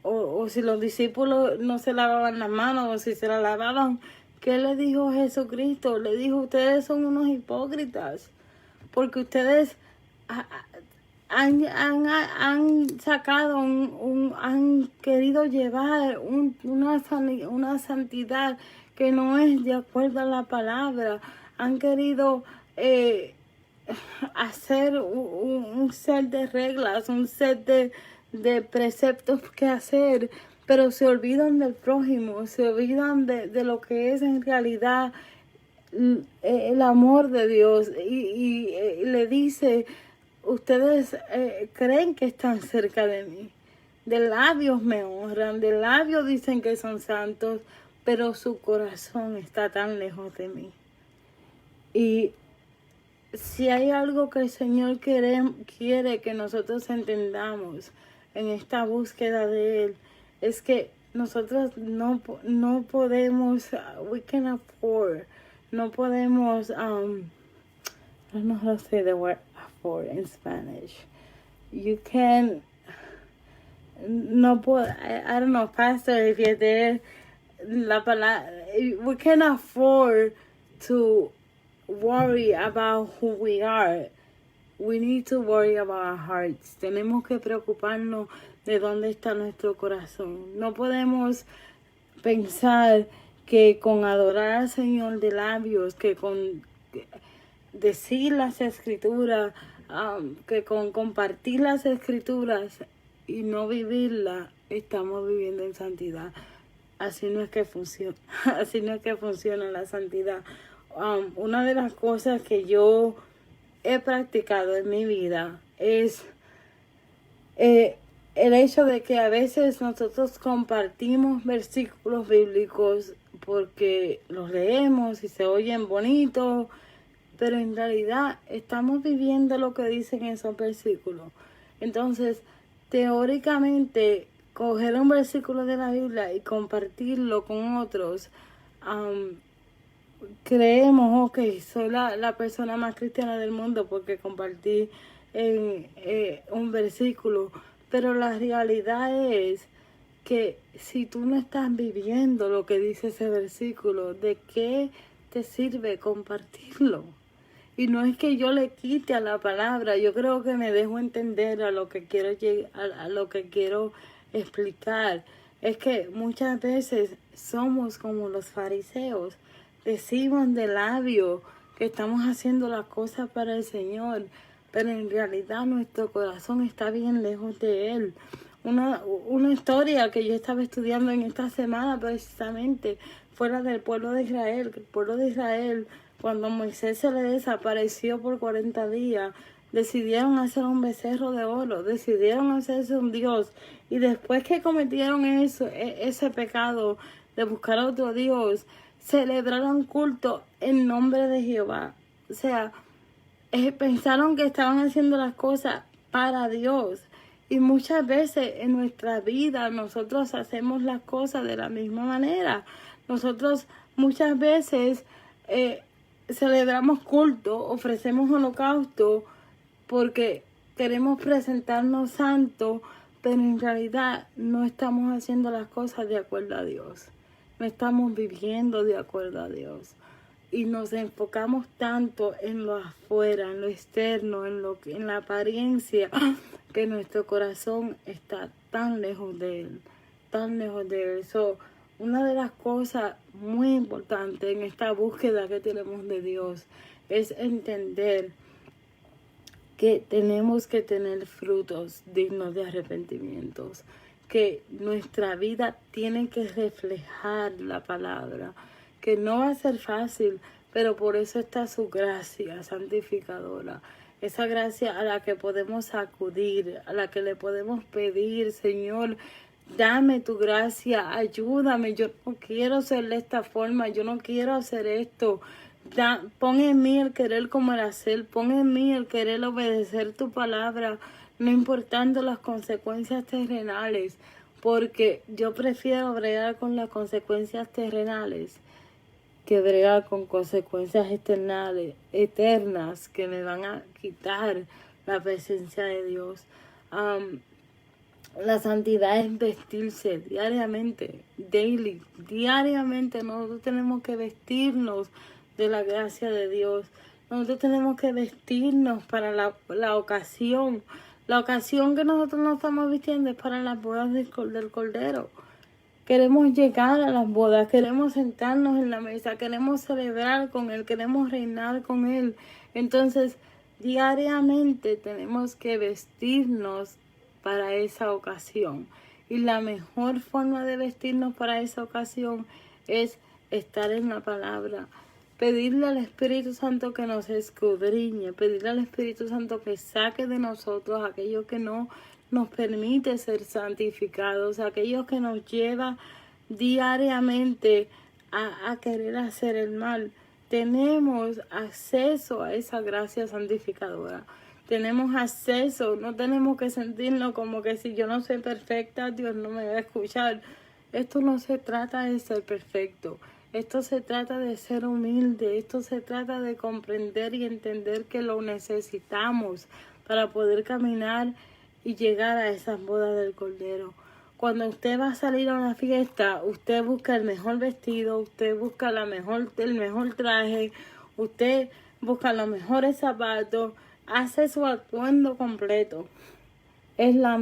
o si los discípulos no se lavaban las manos o si se las lavaban, ¿qué le dijo Jesucristo? Le dijo, ustedes son unos hipócritas porque ustedes han sacado han querido llevar una santidad que no es de acuerdo a la palabra. Han querido hacer un set de reglas, un set de preceptos que hacer, pero se olvidan del prójimo, se olvidan de lo que es en realidad el amor de Dios y le dice, ustedes creen que están cerca de mí, de labios me honran, de labios dicen que son santos, pero su corazón está tan lejos de mí. Y si hay algo que el Señor quiere que nosotros entendamos en esta búsqueda de Él, es que nosotros no podemos, we can afford, no podemos, I don't know how to say the word afford in Spanish. You can, no puedo, I don't know, Pastor, if you're there, la palabra, we can afford to worry about who we are. We need to worry about our hearts. Tenemos que preocuparnos de dónde está nuestro corazón. No podemos pensar que con adorar al Señor de labios, que con decir las escrituras, que con compartir las escrituras y no vivirla, estamos viviendo en santidad. Así no es que funciona. Así no es que funciona la santidad. Una de las cosas que yo he practicado en mi vida es el hecho de que a veces nosotros compartimos versículos bíblicos porque los leemos y se oyen bonitos, pero en realidad estamos viviendo lo que dicen esos versículos. Entonces, teóricamente, coger un versículo de la Biblia y compartirlo con otros, creemos, ok, soy la persona más cristiana del mundo porque compartí un versículo, pero la realidad es que si tú no estás viviendo lo que dice ese versículo, ¿de qué te sirve compartirlo? Y no es que yo le quite a la palabra, yo creo que me dejo entender a lo que quiero explicar. Es que muchas veces somos como los fariseos, decimos de labio que estamos haciendo las cosas para el Señor, pero en realidad nuestro corazón está bien lejos de Él. Una historia que yo estaba estudiando en esta semana precisamente fuera del pueblo de Israel. El pueblo de Israel, cuando Moisés se le desapareció por 40 días, decidieron hacer un becerro de oro, decidieron hacerse un dios. Y después que cometieron ese pecado de buscar a otro dios, celebraron culto en nombre de Jehová. O sea, pensaron que estaban haciendo las cosas para Dios. Y muchas veces en nuestra vida nosotros hacemos las cosas de la misma manera. Nosotros muchas veces celebramos culto, ofrecemos holocausto porque queremos presentarnos santos, pero en realidad no estamos haciendo las cosas de acuerdo a Dios. No estamos viviendo de acuerdo a Dios. Y nos enfocamos tanto en lo afuera, en lo externo, en la apariencia, que nuestro corazón está tan lejos de Él, tan lejos de Él. Una de las cosas muy importantes en esta búsqueda que tenemos de Dios es entender que tenemos que tener frutos dignos de arrepentimientos, que nuestra vida tiene que reflejar la palabra, que no va a ser fácil, pero por eso está su gracia santificadora, esa gracia a la que podemos acudir, a la que le podemos pedir: Señor, dame tu gracia, ayúdame, yo no quiero ser de esta forma, yo no quiero hacer esto. Pon en mí el querer como el hacer, pon en mí el querer obedecer tu palabra, no importando las consecuencias terrenales, porque yo prefiero bregar con las consecuencias terrenales que bregar con consecuencias eternas que me van a quitar la presencia de Dios. La santidad es vestirse diariamente, diariamente nosotros tenemos que vestirnos de la gracia de Dios. Nosotros tenemos que vestirnos para la ocasión. La ocasión que nosotros nos estamos vistiendo es para las bodas del Cordero. Queremos llegar a las bodas, queremos sentarnos en la mesa, queremos celebrar con Él, queremos reinar con Él. Entonces, diariamente tenemos que vestirnos para esa ocasión. Y la mejor forma de vestirnos para esa ocasión es estar en la palabra. Pedirle al Espíritu Santo que nos escudriñe, pedirle al Espíritu Santo que saque de nosotros aquello que no nos permite ser santificados, aquello que nos lleva diariamente a querer hacer el mal. Tenemos acceso a esa gracia santificadora. Tenemos acceso, no tenemos que sentirnos como que si yo no soy perfecta, Dios no me va a escuchar. Esto no se trata de ser perfecto. Esto se trata de ser humilde, esto se trata de comprender y entender que lo necesitamos para poder caminar y llegar a esas bodas del Cordero. Cuando usted va a salir a una fiesta, usted busca el mejor vestido, usted busca el mejor traje, usted busca los mejores zapatos, hace su atuendo completo. Es la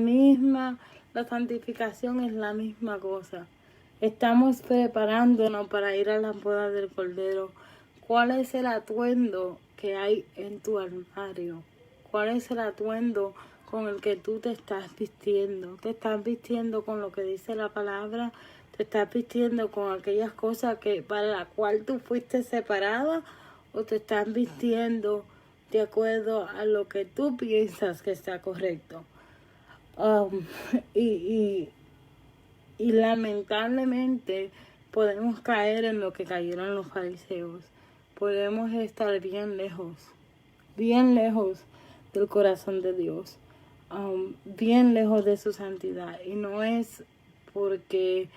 santificación es la misma cosa. Estamos preparándonos para ir a las bodas del Cordero. ¿Cuál es el atuendo que hay en tu armario? ¿Cuál es el atuendo con el que tú te estás vistiendo? ¿Te estás vistiendo con lo que dice la palabra? ¿Te estás vistiendo con aquellas cosas para la cual tú fuiste separada? ¿O te estás vistiendo de acuerdo a lo que tú piensas que está correcto? Y lamentablemente podemos caer en lo que cayeron los fariseos. Podemos estar bien lejos del corazón de Dios, bien lejos de su santidad. Y no es porque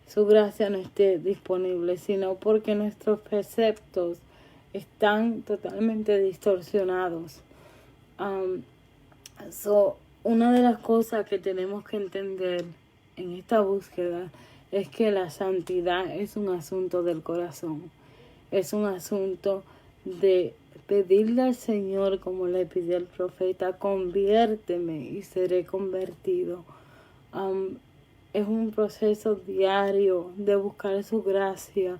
su gracia no esté disponible, sino porque nuestros preceptos están totalmente distorsionados. Una de las cosas que tenemos que entender en esta búsqueda es que la santidad es un asunto del corazón. Es un asunto de pedirle al Señor, como le pidió el profeta: conviérteme y seré convertido. Es un proceso diario de buscar su gracia,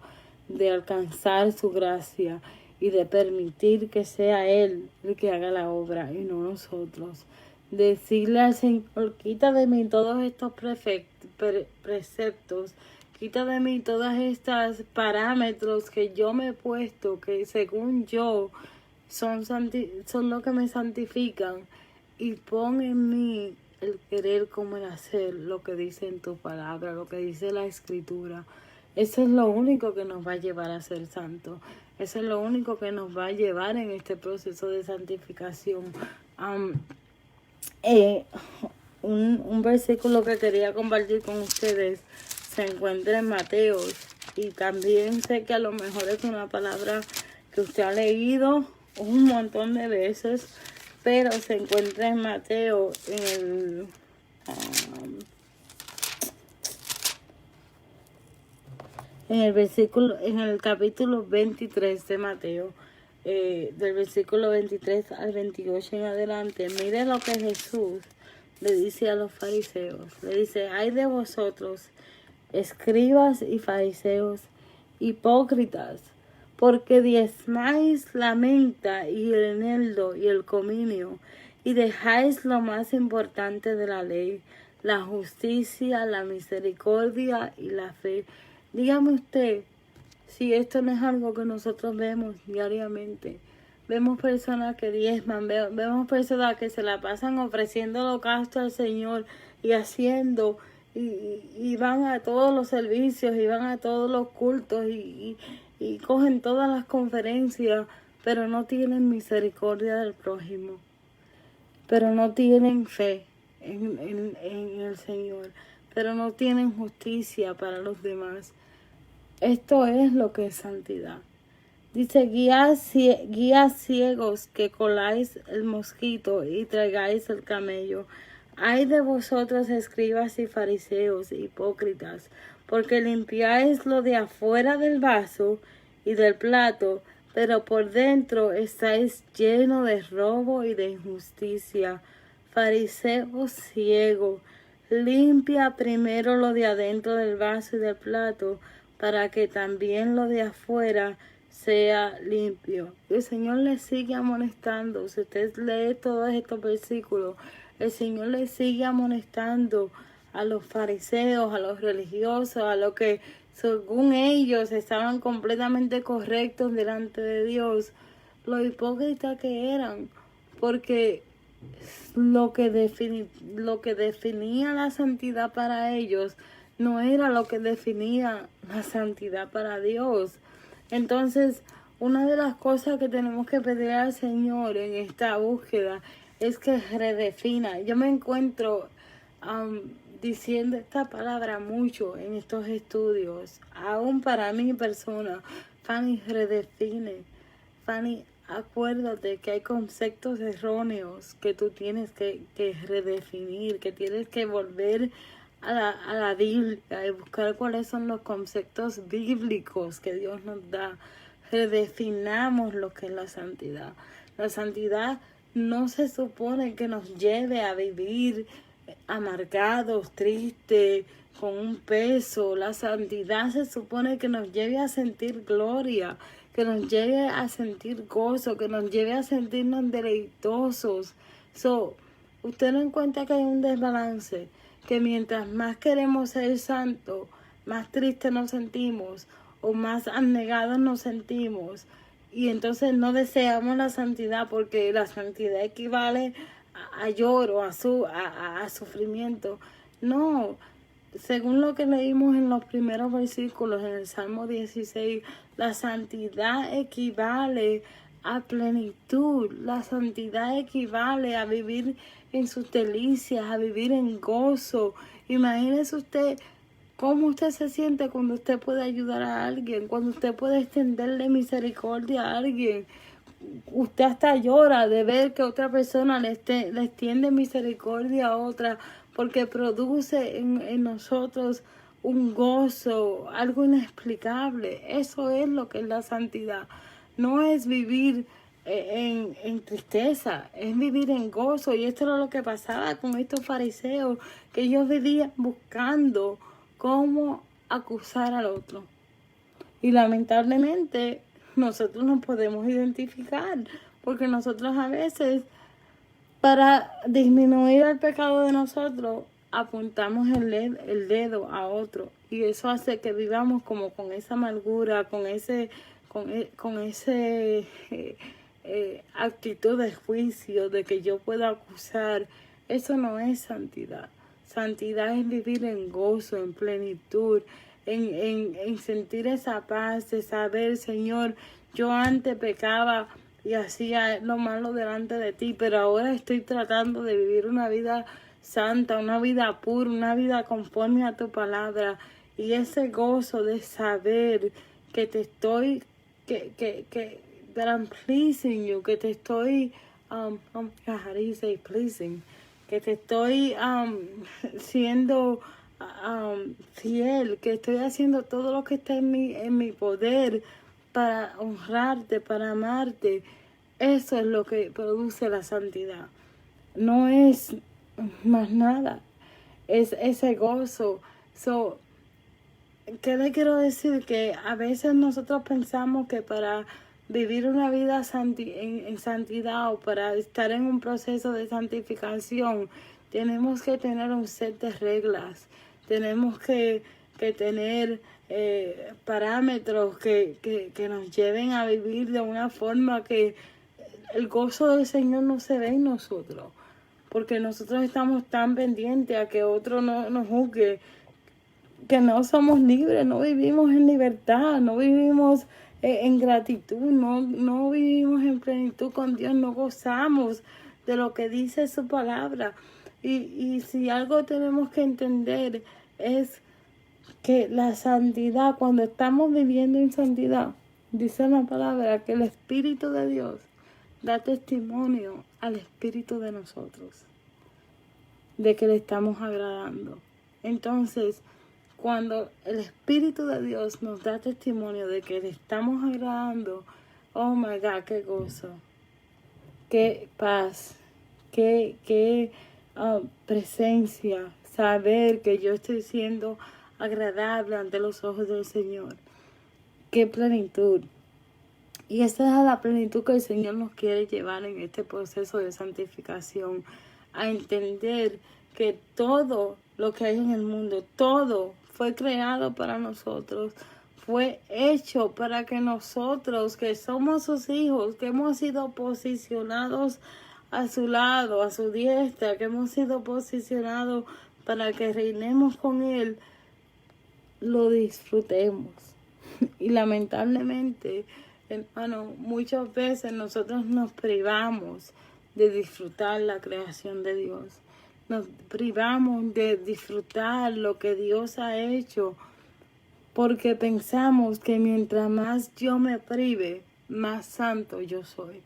de alcanzar su gracia y de permitir que sea Él el que haga la obra y no nosotros. Decirle al Señor: quita de mí todos estos preceptos, quita de mí todas estas parámetros que yo me he puesto, que según yo son lo que me santifican, y pon en mí el querer como el hacer, lo que dice en tu palabra, lo que dice la Escritura. Eso es lo único que nos va a llevar a ser santos. Eso es lo único que nos va a llevar en este proceso de santificación. Un versículo que quería compartir con ustedes se encuentra en Mateos, y también sé que a lo mejor es una palabra que usted ha leído un montón de veces, pero se encuentra en Mateo, en el capítulo 23 de Mateo, del versículo 23 al 28 en adelante. Mire lo que Jesús le dice a los fariseos. Le dice: ay de vosotros, escribas y fariseos, hipócritas, porque diezmáis la menta y el eneldo y el cominio, y dejáis lo más importante de la ley, la justicia, la misericordia y la fe. Dígame usted si esto no es algo que nosotros vemos diariamente. Vemos personas que diezman, vemos personas que se la pasan ofreciendo holocausto al Señor y haciendo, y van a todos los servicios, y van a todos los cultos, y cogen todas las conferencias, pero no tienen misericordia del prójimo, pero no tienen fe en el Señor, pero no tienen justicia para los demás. Esto es lo que es santidad. Dice: guías ciegos que coláis el mosquito y traigáis el camello. Ay de vosotros, escribas y fariseos, hipócritas, porque limpiáis lo de afuera del vaso y del plato, pero por dentro estáis llenos de robo y de injusticia. Fariseo ciego, limpia primero lo de adentro del vaso y del plato, para que también lo de afuera sea limpio. Y el Señor le sigue amonestando. Si usted lee todos estos versículos, el Señor le sigue amonestando a los fariseos, a los religiosos, a los que según ellos estaban completamente correctos delante de Dios, lo hipócritas que eran, porque lo que definía la santidad para ellos no era lo que definía la santidad para Dios. Entonces, una de las cosas que tenemos que pedir al Señor en esta búsqueda es que redefina. Yo me encuentro diciendo esta palabra mucho en estos estudios, aún para mi persona. Fanny, redefine. Fanny, acuérdate que hay conceptos erróneos que tú tienes que redefinir, que tienes que volver a la Biblia y buscar cuáles son los conceptos bíblicos que Dios nos da. Redefinamos lo que es la santidad. La santidad no se supone que nos lleve a vivir amargados, tristes, con un peso. La santidad se supone que nos lleve a sentir gloria, que nos lleve a sentir gozo, que nos lleve a sentirnos deleitosos. Usted no encuentra que hay un desbalance, que mientras más queremos ser santos, más tristes nos sentimos o más abnegados nos sentimos, y entonces no deseamos la santidad, porque la santidad equivale a lloro, a sufrimiento. No, según lo que leímos en los primeros versículos en el Salmo 16, la santidad equivale a plenitud. La santidad equivale a vivir en sus delicias, a vivir en gozo. Imagínese usted cómo usted se siente cuando usted puede ayudar a alguien, cuando usted puede extenderle misericordia a alguien. Usted hasta llora de ver que otra persona le extiende misericordia a otra, porque produce en nosotros un gozo, algo inexplicable. Eso es lo que es la santidad. No es vivir en tristeza, es vivir en gozo. Y esto era lo que pasaba con estos fariseos, que ellos vivían buscando cómo acusar al otro. Y lamentablemente nosotros nos podemos identificar, porque nosotros a veces, para disminuir el pecado de nosotros, apuntamos el dedo a otro, y eso hace que vivamos como con esa amargura, con ese actitud de juicio, de que yo pueda acusar. Eso no es santidad. Santidad es vivir en gozo, en plenitud, en sentir esa paz, de saber: Señor, yo antes pecaba y hacía lo malo delante de ti, pero ahora estoy tratando de vivir una vida santa, una vida pura, una vida conforme a tu palabra. Y ese gozo de saber que te estoy, that I'm pleasing you, que te estoy how do you say pleasing? Que te estoy siendo fiel, que estoy haciendo todo lo que está en mi poder para honrarte, para amarte. Eso es lo que produce la santidad. No es más nada. Es ese gozo. ¿Qué le quiero decir? Que a veces nosotros pensamos que para vivir una vida en santidad o para estar en un proceso de santificación, tenemos que tener un set de reglas, tenemos que tener parámetros que nos lleven a vivir de una forma que el gozo del Señor no se ve en nosotros, porque nosotros estamos tan pendientes a que otro no nos juzgue, que no somos libres, no vivimos en libertad, no vivimos en gratitud, no vivimos en plenitud con Dios, no gozamos de lo que dice su palabra. Y si algo tenemos que entender es que la santidad, cuando estamos viviendo en santidad, dice la palabra que el Espíritu de Dios da testimonio al Espíritu de nosotros, de que le estamos agradando. Entonces, cuando el Espíritu de Dios nos da testimonio de que le estamos agradando, oh my God, qué gozo, qué paz, qué presencia, saber que yo estoy siendo agradable ante los ojos del Señor. Qué plenitud. Y esa es la plenitud que el Señor nos quiere llevar en este proceso de santificación, a entender que todo lo que hay en el mundo, todo fue creado para nosotros, fue hecho para que nosotros, que somos sus hijos, que hemos sido posicionados a su lado, a su diestra, que hemos sido posicionados para que reinemos con Él, lo disfrutemos. Y lamentablemente, hermano, muchas veces nosotros nos privamos de disfrutar la creación de Dios. Nos privamos de disfrutar lo que Dios ha hecho porque pensamos que mientras más yo me prive, más santo yo soy.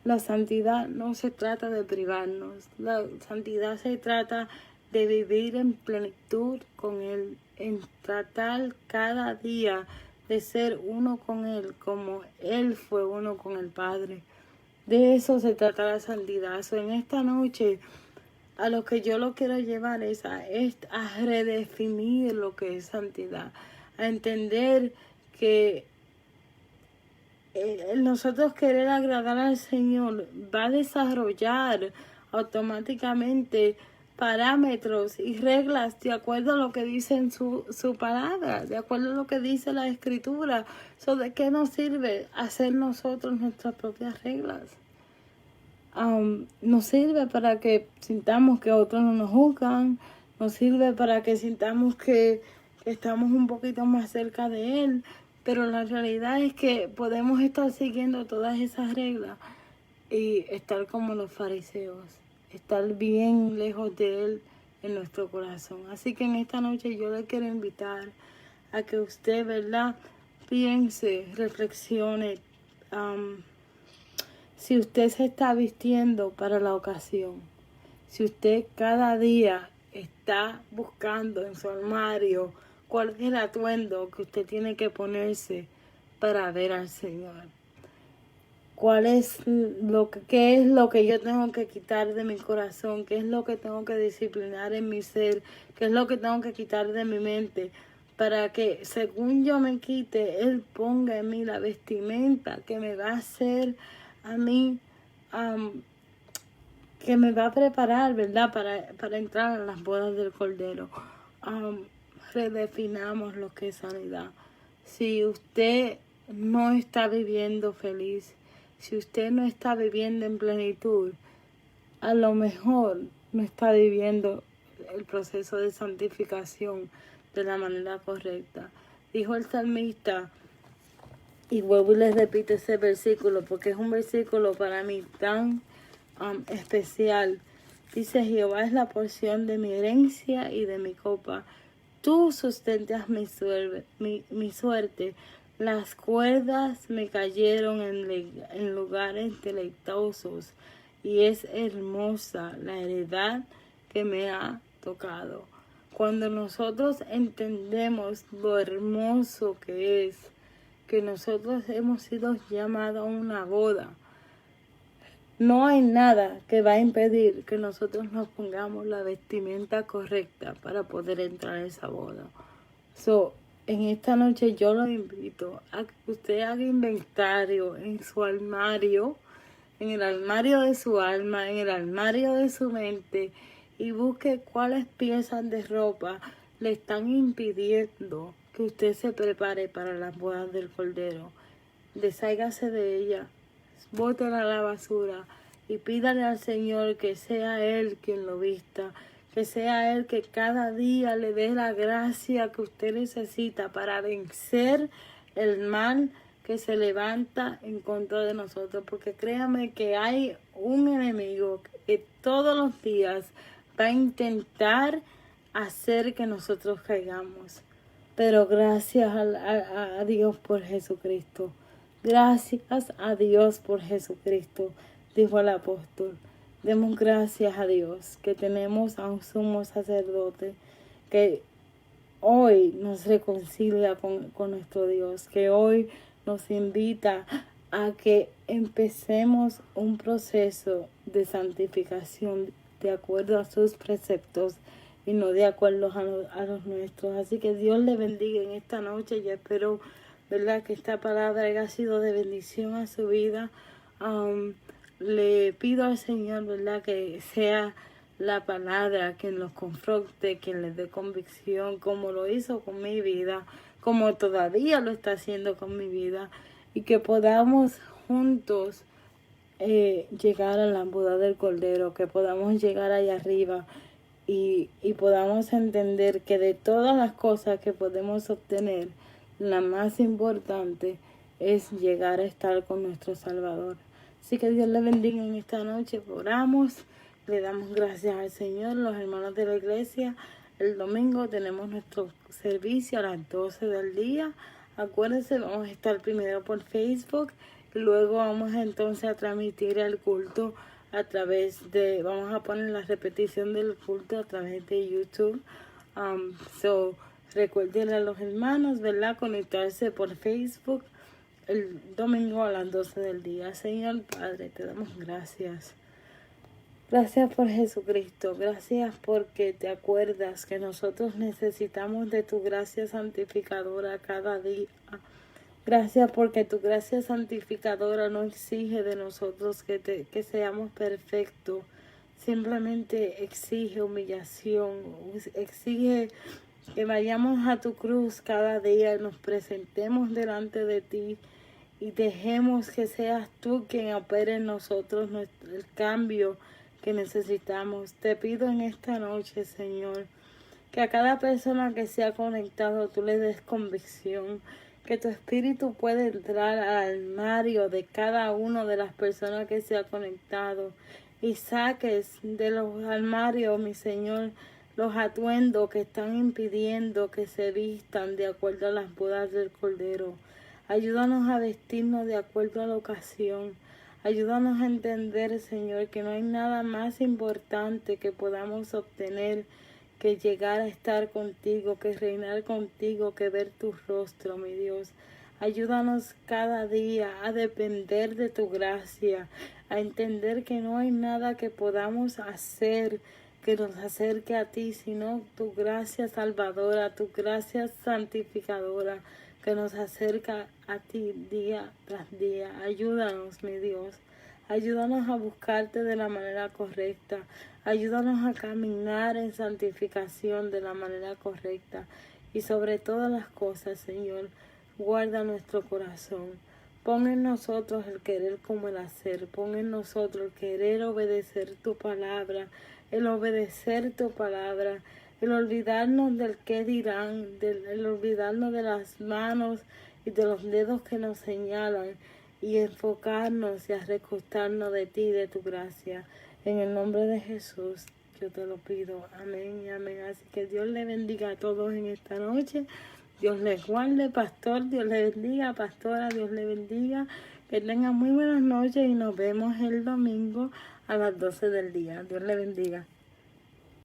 La santidad no se trata de privarnos. La santidad se trata de vivir en plenitud con Él, en tratar cada día de ser uno con Él como Él fue uno con el Padre. De eso se trata la santidad. En esta noche, a lo que yo lo quiero llevar es a redefinir lo que es santidad, a entender que nosotros querer agradar al Señor va a desarrollar automáticamente parámetros y reglas de acuerdo a lo que dice en su palabra, de acuerdo a lo que dice la Escritura. ¿De qué nos sirve hacer nosotros nuestras propias reglas? Nos sirve para que sintamos que otros no nos juzgan, nos sirve para que sintamos que estamos un poquito más cerca de Él, pero la realidad es que podemos estar siguiendo todas esas reglas y estar como los fariseos, estar bien lejos de Él en nuestro corazón. Así que en esta noche yo le quiero invitar a que usted, ¿verdad?, piense, reflexione, si usted se está vistiendo para la ocasión, si usted cada día está buscando en su armario cuál es el atuendo que usted tiene que ponerse para ver al Señor. ¿Qué es lo que yo tengo que quitar de mi corazón? ¿Qué es lo que tengo que disciplinar en mi ser? ¿Qué es lo que tengo que quitar de mi mente? Para que según yo me quite, Él ponga en mí la vestimenta que me va a hacer a mí, que me va a preparar, ¿verdad?, para entrar a las bodas del Cordero. Redefinamos lo que es sanidad. Si usted no está viviendo feliz, si usted no está viviendo en plenitud, a lo mejor no está viviendo el proceso de santificación de la manera correcta. Dijo el salmista, y vuelvo y les repito ese versículo porque es un versículo para mí tan especial. Dice: Jehová es la porción de mi herencia y de mi copa. Tú sustentas mi suerte. Las cuerdas me cayeron en lugares deleitosos y es hermosa la heredad que me ha tocado. Cuando nosotros entendemos lo hermoso que es, que nosotros hemos sido llamados a una boda, no hay nada que va a impedir que nosotros nos pongamos la vestimenta correcta para poder entrar a esa boda. En esta noche yo lo invito a que usted haga inventario en su armario, en el armario de su alma, en el armario de su mente, y busque cuáles piezas de ropa le están impidiendo que usted se prepare para las bodas del Cordero. Desháigase de ella, bótela a la basura y pídale al Señor que sea Él quien lo vista, que sea Él que cada día le dé la gracia que usted necesita para vencer el mal que se levanta en contra de nosotros, porque créame que hay un enemigo que todos los días va a intentar hacer que nosotros caigamos. Pero gracias a Dios por Jesucristo. Gracias a Dios por Jesucristo, dijo el apóstol. Demos gracias a Dios que tenemos a un sumo sacerdote que hoy nos reconcilia con nuestro Dios, que hoy nos invita a que empecemos un proceso de santificación de acuerdo a sus preceptos y no de acuerdo a los nuestros. Así que Dios le bendiga en esta noche. Yo espero, ¿verdad?, que esta palabra haya sido de bendición a su vida. Le pido al Señor, ¿verdad?, que sea la palabra quien los confronte, quien les dé convicción, como lo hizo con mi vida, como todavía lo está haciendo con mi vida, y que podamos juntos llegar a la boda del Cordero, que podamos llegar allá arriba y podamos entender que de todas las cosas que podemos obtener, la más importante es llegar a estar con nuestro Salvador. Así que Dios le bendiga en esta noche. Oramos, le damos gracias al Señor, los hermanos de la iglesia. El domingo tenemos nuestro servicio a las 12 del día. Acuérdense, vamos a estar primero por Facebook, y luego vamos entonces a transmitir el culto a través de, vamos a poner la repetición del culto a través de YouTube. Recuerden a los hermanos, ¿verdad?, conectarse por Facebook el domingo a las 12 del día. Señor Padre, te damos gracias. Gracias por Jesucristo. Gracias porque te acuerdas que nosotros necesitamos de tu gracia santificadora cada día. Gracias porque tu gracia santificadora no exige de nosotros que seamos perfectos. Simplemente exige humillación, exige que vayamos a tu cruz cada día y nos presentemos delante de ti y dejemos que seas tú quien opere en nosotros el cambio que necesitamos. Te pido en esta noche, Señor, que a cada persona que se ha conectado tú le des convicción, que tu espíritu pueda entrar al armario de cada una de las personas que se ha conectado y saques de los armarios, mi Señor, los atuendos que están impidiendo que se vistan de acuerdo a las bodas del Cordero. Ayúdanos a vestirnos de acuerdo a la ocasión. Ayúdanos a entender, Señor, que no hay nada más importante que podamos obtener que llegar a estar contigo, que reinar contigo, que ver tu rostro, mi Dios. Ayúdanos cada día a depender de tu gracia, a entender que no hay nada que podamos hacer que nos acerque a ti, sino tu gracia salvadora, tu gracia santificadora, que nos acerca a ti día tras día. Ayúdanos, mi Dios. Ayúdanos a buscarte de la manera correcta. Ayúdanos a caminar en santificación de la manera correcta. Y sobre todas las cosas, Señor, guarda nuestro corazón. Pon en nosotros el querer como el hacer. Pon en nosotros el querer obedecer tu palabra. El obedecer tu palabra. El olvidarnos del qué dirán. El olvidarnos de las manos y de los dedos que nos señalan. Y enfocarnos y a recostarnos de ti y de tu gracia. En el nombre de Jesús, yo te lo pido. Amén y amén. Así que Dios le bendiga a todos en esta noche. Dios les guarde, pastor, Dios les bendiga, pastora, Dios les bendiga. Que tengan muy buenas noches y nos vemos el domingo a las 12 del día. Dios les bendiga.